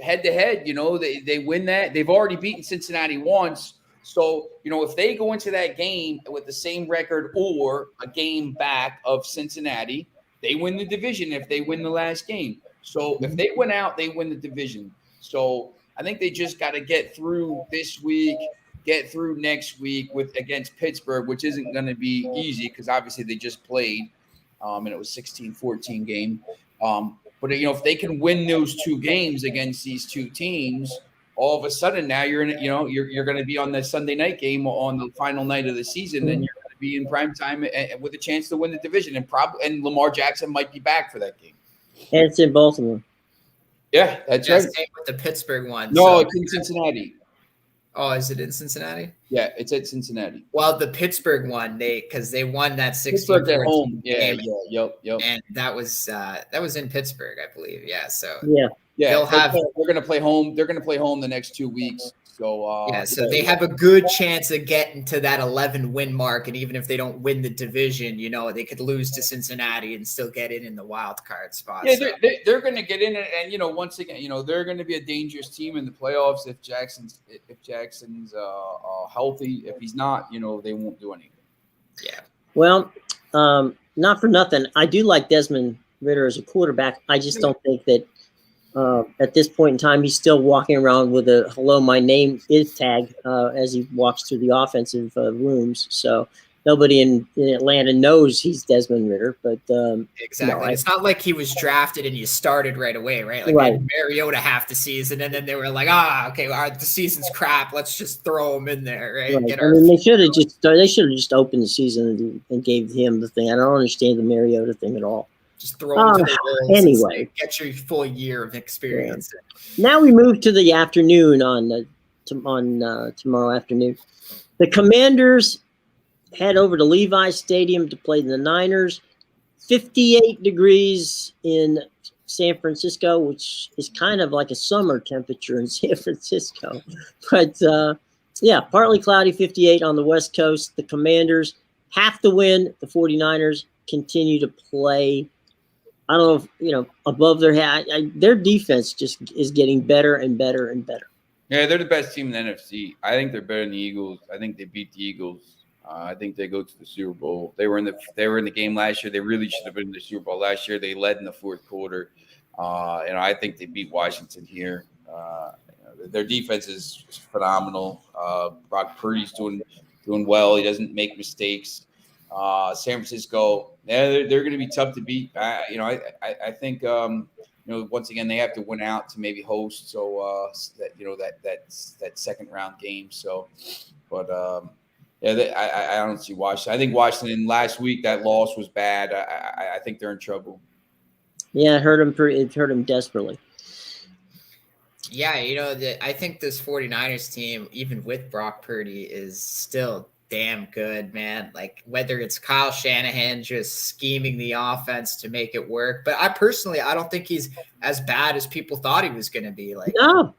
head-to-head, they win that. They've already beaten Cincinnati once. So, if they go into that game with the same record or a game back of Cincinnati, they win the division if they win the last game. So, if they win out, they win the division. So, I think they just got to get through this week, get through next week against Pittsburgh, which isn't going to be easy because obviously they just played. and it was 16-14 game. But if they can win those 2 games against these 2 teams, all of a sudden now you're in. You're going to be on the Sunday night game on the final night of the season, and you're going to be in prime time with a chance to win the division, and Lamar Jackson might be back for that game. And it's in Baltimore. Yeah, that's right. Same with the Pittsburgh one. No, it's in Cincinnati. Oh, is it in Cincinnati? Yeah, it's at Cincinnati. Well, the Pittsburgh one, because they won that 16 at home. Yeah, yep. And that was in Pittsburgh, I believe. Yeah, so yeah, they're going to play home. They're going to play home the next 2 weeks. So so they have a good chance of getting to that 11 win mark, and even if they don't win the division, they could lose to Cincinnati and still get in the wild card spot. Yeah, they're going to get in, and once again, they're going to be a dangerous team in the playoffs if Jackson's healthy. If he's not, they won't do anything. Yeah. Well, not for nothing, I do like Desmond Ridder as a quarterback. I just don't think that. At this point in time, he's still walking around with a "Hello, my name is" tag as he walks through the offensive rooms. So nobody in Atlanta knows he's Desmond Ridder. But exactly, it's not like he was drafted and you started right away, right? Like right. Mariota half the season, and then they were like, okay, the season's crap. Let's just throw him in there, right? They should have just opened the season and gave him the thing. I don't understand the Mariota thing at all. Just throw them to the wolves. Anyway, get your full year of experience. Yeah. Now we move to the afternoon on tomorrow afternoon. The Commanders head over to Levi's Stadium to play the Niners. 58 degrees in San Francisco, which is kind of like a summer temperature in San Francisco. But partly cloudy, 58 on the West Coast. The Commanders have to win. The 49ers continue to play. I don't know if, above their head. Their defense just is getting better and better and better. Yeah, they're the best team in the NFC. I think they're better than the Eagles. I think they beat the Eagles. I think they go to the Super Bowl. They were in the game last year. They really should have been in the Super Bowl last year. They led in the fourth quarter. I think they beat Washington here. Their defense is phenomenal. Brock Purdy's doing well. He doesn't make mistakes. San Francisco, they're going to be tough to beat. I think once again they have to win out to maybe host. So that second round game. So, but I don't see Washington. I think Washington last week that loss was bad. I think they're in trouble. Yeah, it hurt him desperately. Yeah, I think this 49ers team, even with Brock Purdy, is still damn good, man. Like whether it's Kyle Shanahan just scheming the offense to make it work, but I don't think he's as bad as people thought he was going to be. Like no.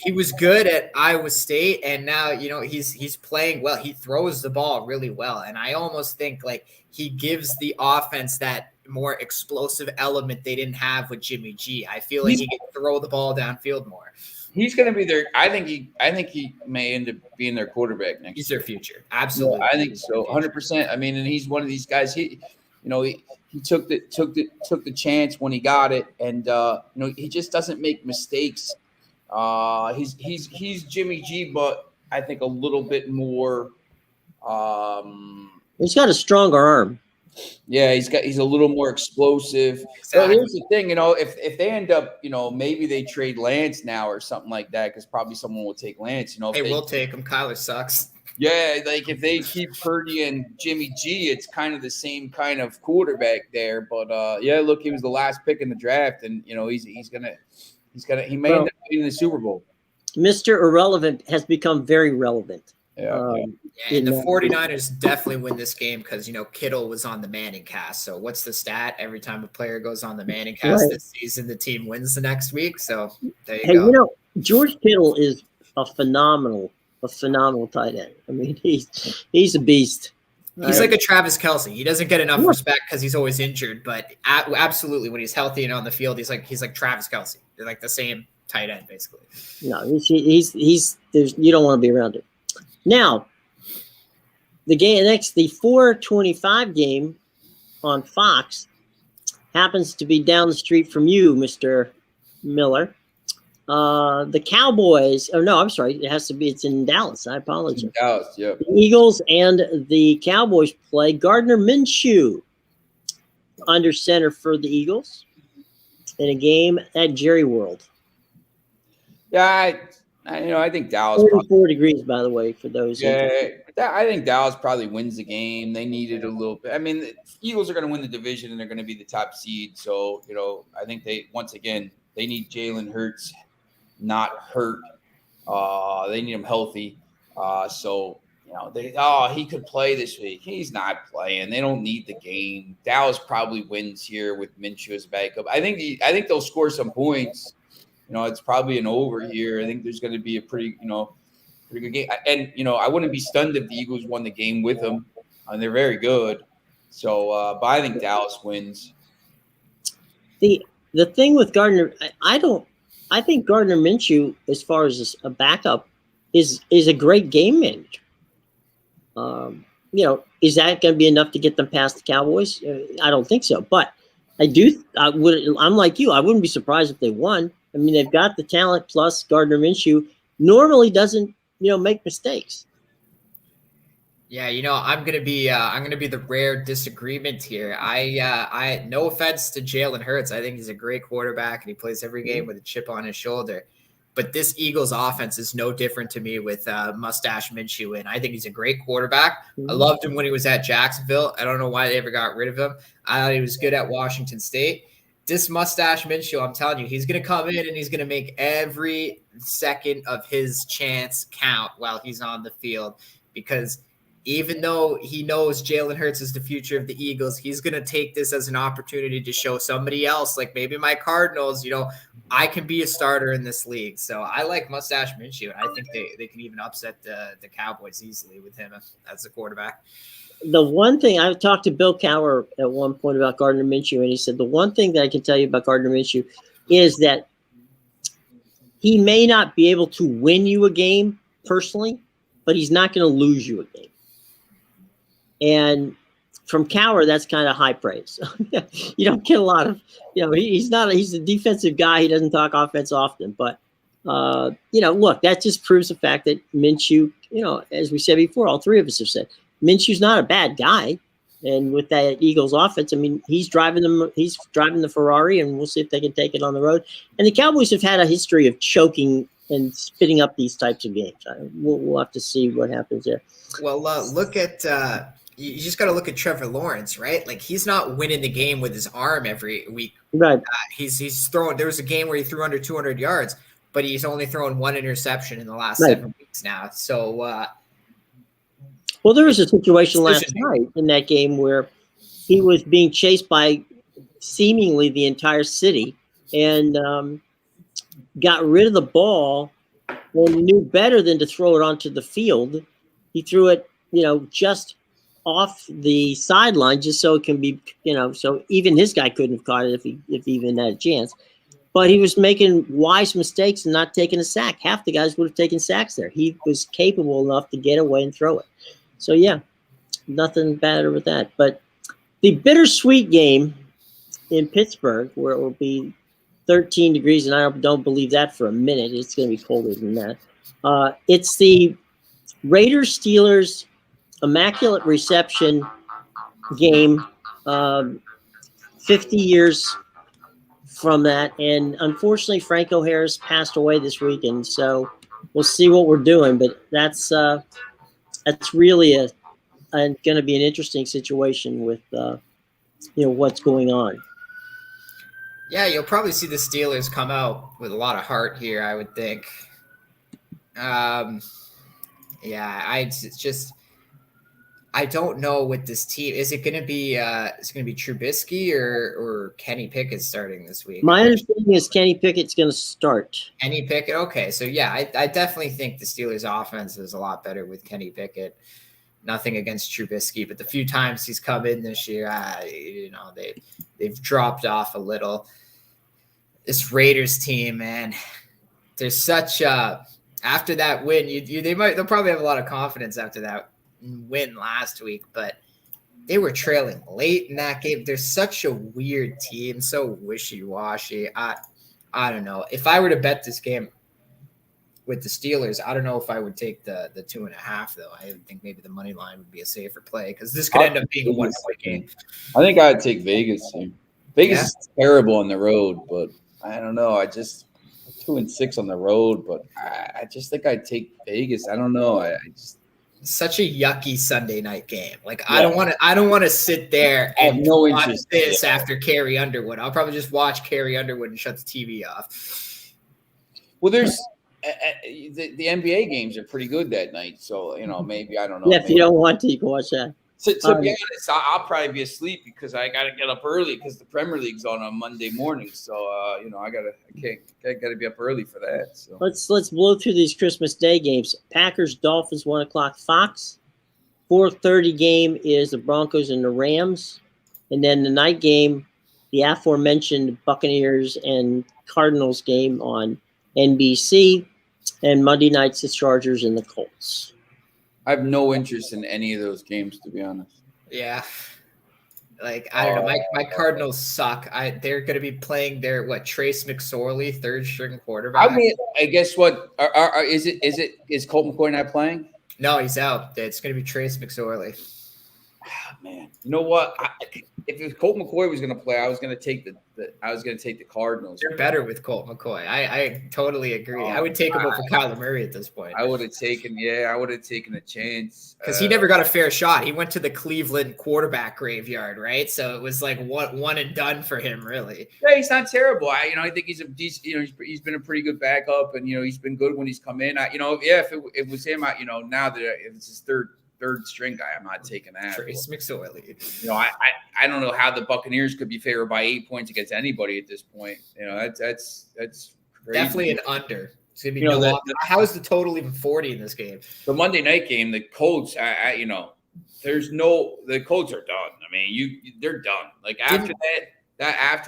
He was good at Iowa State, and now he's playing well. He throws the ball really well, and I almost think like he gives the offense that more explosive element they didn't have with Jimmy G. I feel like he can throw the ball downfield more. He's going to be their. I think he may end up being their quarterback next. He's their future, absolutely. Yeah, I think so, 100%. I mean, and he's one of these guys. He took the chance when he got it, and he just doesn't make mistakes. He's Jimmy G, but I think a little bit more. He's got a stronger arm. Yeah, he's a little more explosive. Exactly. But here's the thing, if they end up, maybe they trade Lance now or something like that, because probably someone will take Lance. They will take him. Kyler sucks. Yeah, like if they keep Purdy and Jimmy G, it's kind of the same kind of quarterback there. But look, he was the last pick in the draft, and he may end up being in the Super Bowl. Mr. Irrelevant has become very relevant. And the 49ers definitely win this game because, Kittle was on the Manning cast. So what's the stat? Every time a player goes on the Manning cast this season, the team wins the next week. So there you go. George Kittle is a phenomenal tight end. I mean, he's a beast. He's like a Travis Kelce. He doesn't get enough respect because he's always injured, but absolutely when he's healthy and on the field, he's like Travis Kelce. They're like the same tight end, basically. No, he's you don't want to be around him. Now, the 4:25 game on Fox happens to be down the street from you, Mr. Miller. The Cowboys. Oh no, I'm sorry. It's in Dallas. I apologize. In Dallas, yeah. The Eagles and the Cowboys play. Gardner Minshew under center for the Eagles in a game at Jerry World. Yeah, I think Dallas 44 degrees, by the way, for those. Yeah, I think Dallas probably wins the game. They needed a little bit. I mean, the Eagles are going to win the division and they're going to be the top seed. So, I think they need Jalen Hurts not hurt. They need him healthy. He could play this week. He's not playing. They don't need the game. Dallas probably wins here with Minshew as backup. I think they'll score some points. It's probably an over here. I think there's going to be a pretty good game. And, I wouldn't be stunned if the Eagles won the game with them. And they're very good. So, but I think Dallas wins. The thing with Gardner, I think Gardner Minshew, as far as a backup, is a great game manager. Is that going to be enough to get them past the Cowboys? I don't think so. But I'm like you. I wouldn't be surprised if they won. I mean, they've got the talent, plus Gardner Minshew normally doesn't, make mistakes. Yeah, I'm gonna be the rare disagreement here. I no offense to Jalen Hurts, I think he's a great quarterback and he plays every game with a chip on his shoulder. But this Eagles offense is no different to me with Mustache Minshew, and I think he's a great quarterback. I loved him when he was at Jacksonville. I don't know why they ever got rid of him. I thought he was good at Washington State. This Mustache Minshew, I'm telling you, he's going to come in and he's going to make every second of his chance count while he's on the field, because even though he knows Jalen Hurts is the future of the Eagles, he's going to take this as an opportunity to show somebody else, like maybe my Cardinals, I can be a starter in this league. So I like Mustache Minshew, and I think they can even upset the Cowboys easily with him as the quarterback. The one thing, I talked to Bill Cowher at one point about Gardner Minshew, and he said the one thing that I can tell you about Gardner Minshew is that he may not be able to win you a game personally, but he's not going to lose you a game. And from Cowher, that's kind of high praise. You don't get a lot of, he's a defensive guy. He doesn't talk offense often, but look, that just proves the fact that Minshew, as we said before, all three of us have said, Minshew's not a bad guy. And with that Eagles offense, I mean, he's driving the Ferrari, and we'll see if they can take it on the road. And the Cowboys have had a history of choking and spitting up these types of games. We'll have to see what happens there. Well, look at you just got to look at Trevor Lawrence, right? Like, he's not winning the game with his arm every week. Right. He's throwing. There was a game where he threw under 200 yards, but he's only thrown one interception in the last 7 weeks now. So. Well, there was a situation last night in that game where he was being chased by seemingly the entire city and got rid of the ball and knew better than to throw it onto the field. He threw it, just off the sideline just so it can be, so even his guy couldn't have caught it if he even had a chance. But he was making wise mistakes and not taking a sack. Half the guys would have taken sacks there. He was capable enough to get away and throw it. So, yeah, nothing bad with that. But the bittersweet game in Pittsburgh, where it will be 13 degrees, and I don't believe that for a minute. It's going to be colder than that. It's the Raiders-Steelers Immaculate Reception game, 50 years from that. And unfortunately, Franco Harris passed away this weekend. So we'll see what we're doing. But that's really going to be an interesting situation with what's going on. Yeah, you'll probably see the Steelers come out with a lot of heart here, I would think. I don't know with this team. Is it going to be Trubisky or Kenny Pickett starting this week? My understanding is Kenny Pickett's going to start. Kenny Pickett, okay. So yeah, I definitely think the Steelers' offense is a lot better with Kenny Pickett. Nothing against Trubisky, but the few times he's come in this year, they've dropped off a little. This Raiders team, man, there's such after that win, they'll probably have a lot of confidence after that win last week, but they were trailing late in that game. They're such a weird team, so wishy-washy. I don't know. If I were to bet this game, with the Steelers. I don't know if I would take the 2.5 though. I think maybe the money line would be a safer play because this could end up being a 1-point game. I think I'd take Vegas here. Vegas is terrible on the road, but I don't know. 2-6 on the road, but I just think I'd take Vegas. I don't know. I just such a yucky Sunday night game. Like I don't want to sit there and watch this after Carrie Underwood. I'll probably just watch Carrie Underwood and shut the TV off. Well, there's the NBA games are pretty good that night, so maybe I don't know. Yeah, if you don't want to, you can watch that. To be honest, I'll probably be asleep because I got to get up early because the Premier League's on Monday morning. So I gotta be up early for that. So let's blow through these Christmas Day games. Packers Dolphins 1:00 Fox. 4:30 game is the Broncos and the Rams, and then the night game, the aforementioned Buccaneers and Cardinals game on NBC, and Monday night's the Chargers and the Colts. I have no interest in any of those games, to be honest. Yeah. Like, I don't know. My Cardinals suck. They're going to be playing their, Trace McSorley, third-string quarterback. I mean, I guess what is Colt McCoy not playing? No, he's out. It's going to be Trace McSorley. Oh, man. You know what? If Colt McCoy was going to play, I was going to take the Cardinals. You're better with Colt McCoy. I totally agree. I would take him over Kyler Murray at this point. I would have taken a chance because he never got a fair shot. He went to the Cleveland quarterback graveyard, right? So it was like one and done for him, really. Yeah, he's not terrible. I think he's he's been a pretty good backup, and he's been good when he's come in. If it was him, now that it's his third string guy, I'm not taking that. Trace McSorley. I don't know how the Buccaneers could be favored by 8 points against anybody at this point. That's crazy. Definitely an under. It's gonna be how is the total even 40 in this game? The Monday night game, the Colts. The Colts are done. I mean, they're done. Like after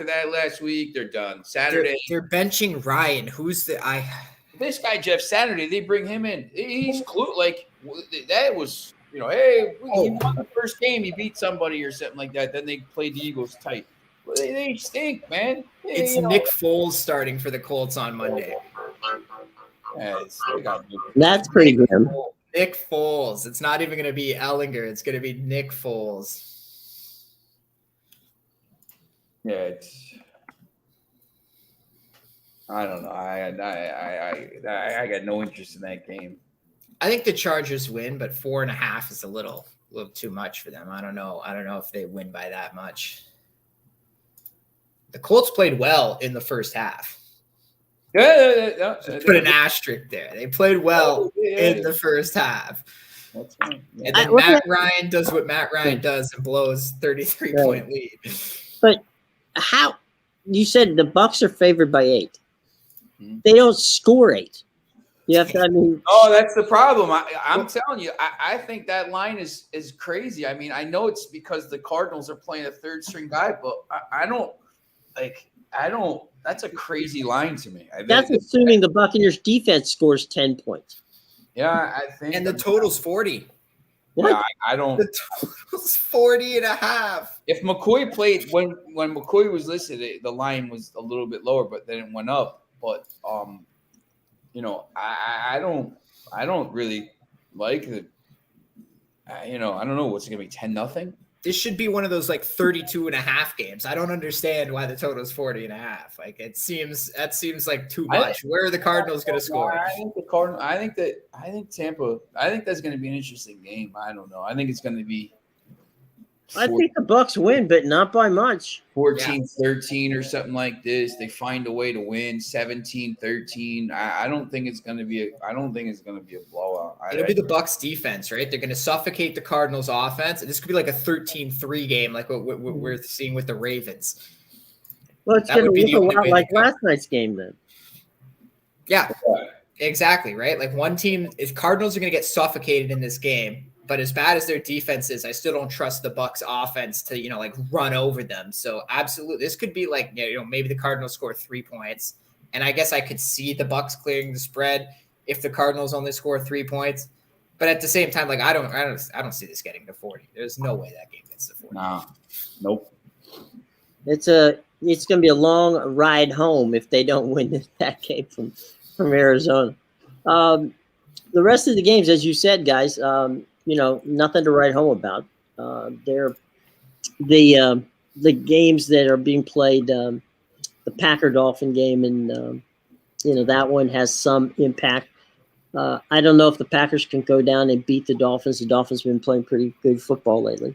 that last week, they're done. Saturday, they're benching Ryan. Who's this guy Jeff Saturday? They bring him in. He's like that was. He won the first game. He beat somebody or something like that. Then they played the Eagles tight. Well, they stink, man. It's Nick Foles starting for the Colts on Monday. Yeah, that's pretty grim. Nick Foles. It's not even going to be Ellinger. It's going to be Nick Foles. Yeah, I don't know. I got no interest in that game. I think the Chargers win, but 4.5 is a little too much for them. I don't know if they win by that much. The Colts played well in the first half. Yeah. Put an asterisk there. They played well in the first half. That's right. And then Matt Ryan does what Matt Ryan does and blows 33-point lead. But how you said the Bucs are favored by 8. They don't score 8. You have to, Oh, that's the problem. I'm telling you, I think that line is crazy. I mean, I know it's because the Cardinals are playing a third string guy, but I don't. That's a crazy line to me. That's assuming the Buccaneers defense scores 10 points. Yeah, I think. And the total's 40. What? Yeah, I don't. The total's 40.5. If McCoy played when McCoy was listed, the line was a little bit lower, but then it went up. But I don't really like the. I don't know what's going to be 10-0. This should be one of those 32.5 games. I don't understand why the total is 40.5. Like that seems like too much. Where are the Cardinals going to score? I think the Cardinals. I think Tampa. I think that's going to be an interesting game. I don't know. I think it's going to be. I think the Bucs win, but not by much. 14-13 or something like this. They find a way to win 17-13. I don't think it's going to be a blowout. It'll be the Bucs defense, right? They're going to suffocate the Cardinals offense. This could be like a 13-3 game, like what we're seeing with the Ravens. Well, it's going to look a lot like last night's game then. Yeah, exactly, right? Like one team, if Cardinals are going to get suffocated in this game, but as bad as their defense is, I still don't trust the Bucs offense to, run over them. So absolutely, this could be like, maybe the Cardinals score 3 points. And I guess I could see the Bucs clearing the spread if the Cardinals only score 3 points. But at the same time, I don't see this getting to 40. There's no way that game gets to 40. No. Nope. It's going to be a long ride home if they don't win that game from Arizona. The rest of the games, as you said, guys, nothing to write home about. They're the games that are being played. The Packer Dolphin game, and that one has some impact. I don't know if the Packers can go down and beat the Dolphins. The Dolphins have been playing pretty good football lately,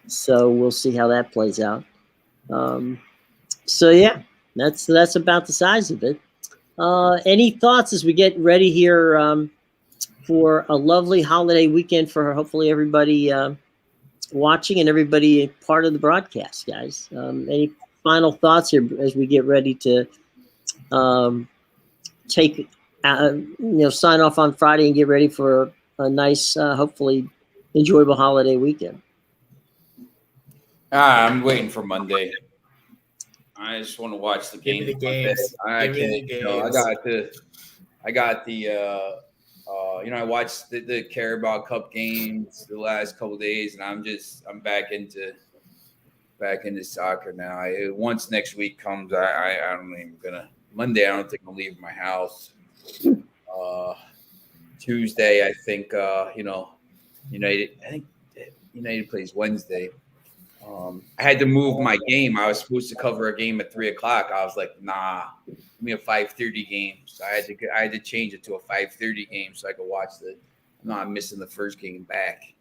so we'll see how that plays out. So yeah, that's about the size of it. Any thoughts as we get ready here for a lovely holiday weekend for hopefully everybody watching and everybody part of the broadcast, guys? Any final thoughts here as we get ready to take sign off on Friday and get ready for a nice, hopefully enjoyable holiday weekend? I'm waiting for Monday. I just want to watch the Give game. me the games. I Give me can't. the You know, games. I got the. I watched the Carabao Cup games the last couple of days, and I'm back into soccer now. Once next week comes, I don't even gonna Monday. I don't think I'll leave my house. Tuesday, I think United. I think United plays Wednesday. I had to move my game. I was supposed to cover a game at 3:00. I was like, nah, give me a 5:30 game. So I had to change it to a 5:30 game so I could watch I'm missing the first game back.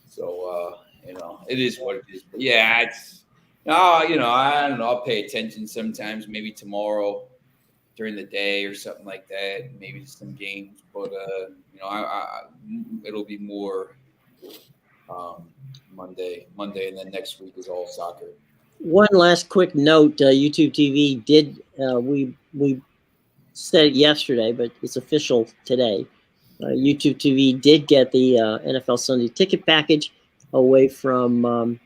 So it is what it is. But yeah, it's I don't know. I'll pay attention sometimes, maybe tomorrow during the day or something like that. Maybe some games, but it'll be more Monday, and then next week is all soccer. One last quick note: YouTube TV did we said it yesterday, but it's official today. YouTube TV did get the NFL Sunday Ticket package away from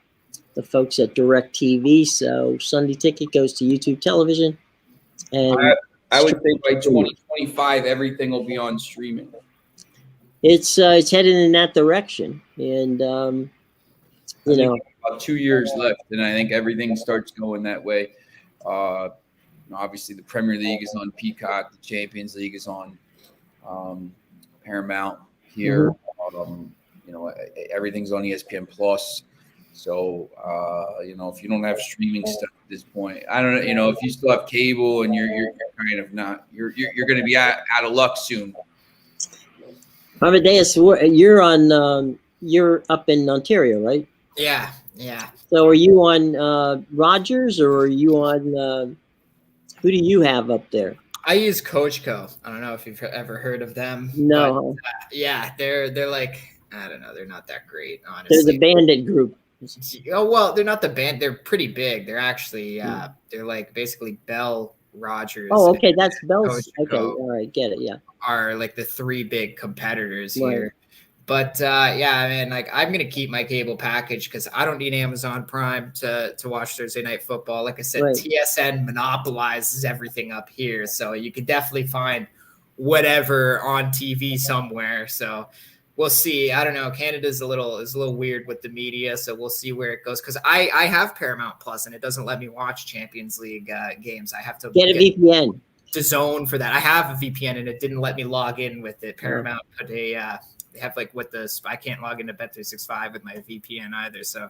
the folks at DirecTV. So Sunday Ticket goes to YouTube Television, and I would say by 2025 everything will be on streaming. It's headed in that direction, and about 2 years left, and I think everything starts going that way. Obviously, the Premier League is on Peacock. The Champions League is on Paramount here. Everything's on ESPN Plus. So, if you don't have streaming stuff at this point, I don't know. If you still have cable and you're kind of not, you're going to be out of luck soon. Amadeus, you're up in Ontario, right? Yeah. So are you on Rogers, or are you on who do you have up there? I use Coachco. I don't know if you've ever heard of them. No. But, they're like, I don't know. They're not that great, honestly. There's a bandit group. Oh, well, they're not the band. They're pretty big. They're actually, they're like basically Bell, Rogers. Oh, okay. That's Bell's. Coachco Okay. All right. Get it. Yeah. Are like the three big competitors here. But like I'm going to keep my cable package because I don't need Amazon Prime to watch Thursday Night Football. Like I said, TSN monopolizes everything up here. So you could definitely find whatever on TV somewhere. So we'll see. I don't know. Canada's a little weird with the media. So we'll see where it goes. Because I have Paramount Plus and it doesn't let me watch Champions League games. I have to get a VPN. DAZN for that. I have a VPN and it didn't let me log in with it. Paramount put they have like with the I can't log into Bet365 with my VPN either. So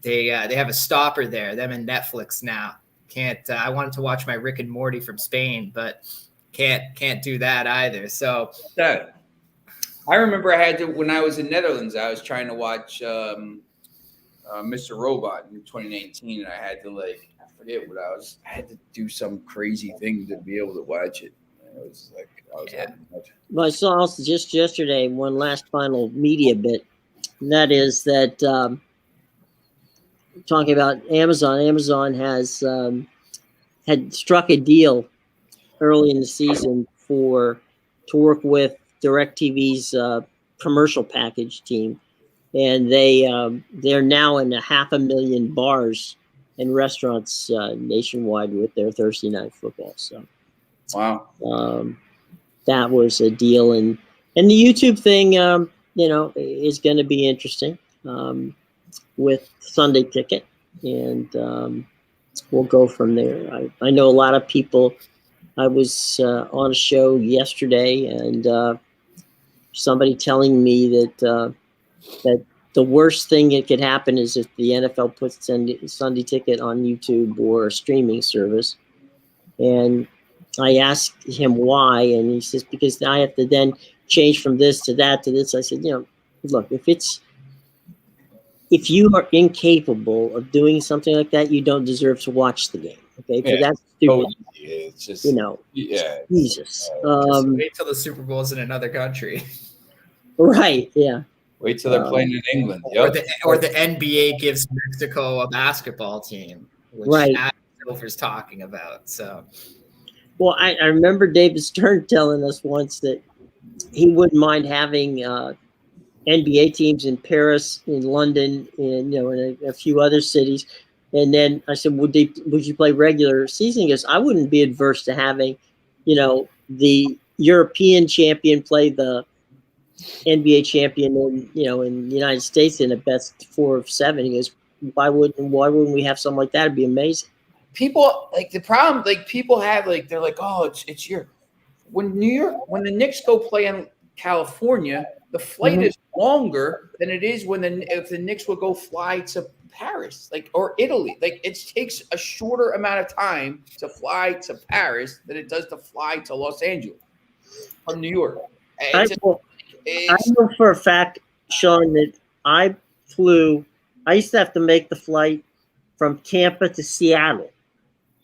they have a stopper there. Them and Netflix now can't. I wanted to watch my Rick and Morty from Spain, but can't do that either. So that I remember I had to when I was in Netherlands. I was trying to watch Mr. Robot in 2019, and I had to I had to do some crazy thing to be able to watch it. It was like Well, I saw also just yesterday one last final media bit, and that is that talking about Amazon. Amazon has had struck a deal early in the season to work with DirecTV's commercial package team, and they're now in 500,000 bars and restaurants nationwide with their Thursday Night Football. So, wow, that was a deal, and the YouTube thing, is going to be interesting with Sunday Ticket, and we'll go from there. I know a lot of people I was on a show yesterday, and somebody telling me that the worst thing that could happen is if the NFL puts Sunday Ticket on YouTube or a streaming service. And I asked him why, and he says, because I have to then change from this to that to this. I said, look, if you are incapable of doing something like that, you don't deserve to watch the game. Okay, for that stupid, it's just Jesus. Just wait till the Super Bowl's in another country. Right? Yeah. Wait till they're playing in England. Yep. Or the NBA gives Mexico a basketball team, which Adam Silver's talking about. So, well, I remember David Stern telling us once that he wouldn't mind having NBA teams in Paris, in London, and in a few other cities. And then I said, would you play regular season? He goes, I wouldn't be adverse to having, the European champion play the NBA champion in the United States in a best 4 of 7. He goes, why wouldn't we have something like that? It'd be amazing. People the problem, people have they're like, oh, it's Europe. When the Knicks go play in California, the flight is longer than it is if the Knicks would go fly to Paris, or Italy. It takes a shorter amount of time to fly to Paris than it does to fly to Los Angeles from New York. I know for a fact, Sean, that I used to have to make the flight from Tampa to Seattle.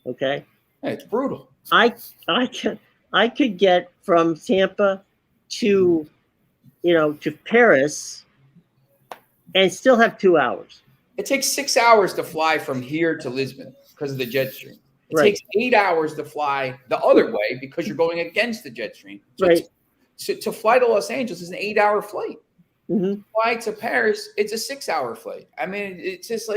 Okay. Yeah, it's brutal. I could get from Tampa to Paris and still have 2 hours. It takes 6 hours to fly from here to Lisbon because of the jet stream. It takes 8 hours to fly the other way because you're going against the jet stream. So to fly to Los Angeles is an 8-hour flight. Fly to Paris, it's a 6-hour flight. I mean, it's just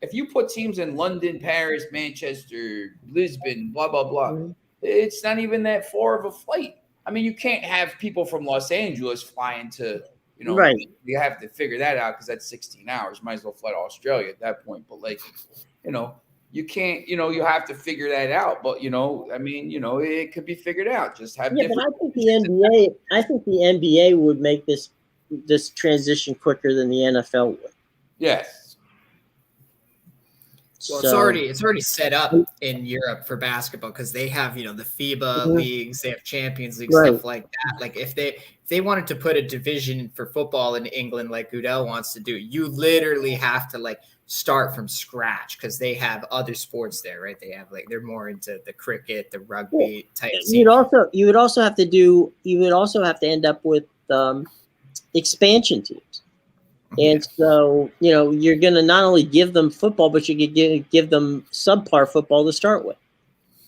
if you put teams in London, Paris, Manchester, Lisbon, blah, blah, blah, it's not even that far of a flight. I mean, you can't have people from Los Angeles flying to, you have to figure that out because that's 16 hours. Might as well fly to Australia at that point. But you can't, you have to figure that out. But, it could be figured out. Just have different. But I think the NBA would make this transition quicker than the NFL would. Yes. Well, it's already set up in Europe for basketball because they have, the FIBA leagues, they have Champions League, stuff like that. If they wanted to put a division for football in England like Goodell wants to do, you literally have to start from scratch because they have other sports there, right? They have they're more into the cricket, the rugby type. You would also have to end up with expansion teams. And so, you're going to not only give them football, but you could give them subpar football to start with,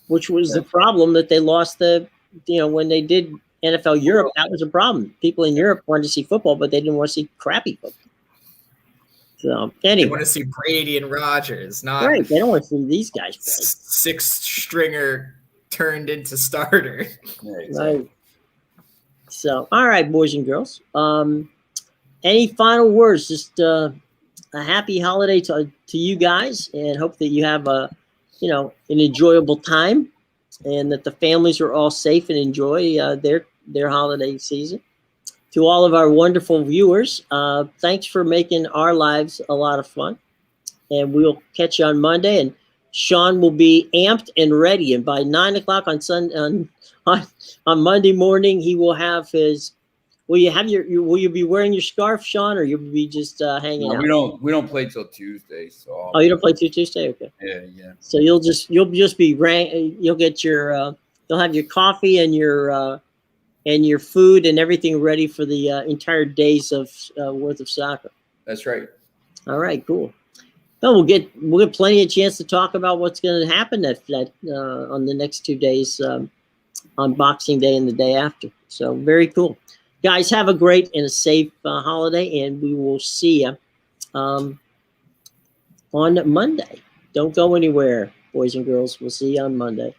which was the problem that they lost when they did NFL Europe. That was a problem. People in Europe wanted to see football, but they didn't want to see crappy football. So anyway, they want to see Brady and Rodgers, not right. They don't want to see these guys play. 6-stringer turned into starter. Right. So, all right, boys and girls. Any final words? Just a happy holiday to you guys, and hope that you have an enjoyable time, and that the families are all safe and enjoy their holiday season. To all of our wonderful viewers, thanks for making our lives a lot of fun, and we'll catch you on Monday. And Sean will be amped and ready, and by 9:00 on Monday morning, he will have his. Will you be wearing your scarf, Sean, or you'll be just hanging out? We don't play till Tuesday. So you don't play till Tuesday? Okay. Yeah. So you'll just be you'll get your you'll have your coffee and your food and everything ready for the entire days of worth of soccer. That's right. All right, cool. Well, we'll get plenty of chance to talk about what's going to happen on the next 2 days, on Boxing Day and the day after. So very cool. Guys, have a great and a safe holiday, and we will see you on Monday. Don't go anywhere, boys and girls. We'll see you on Monday.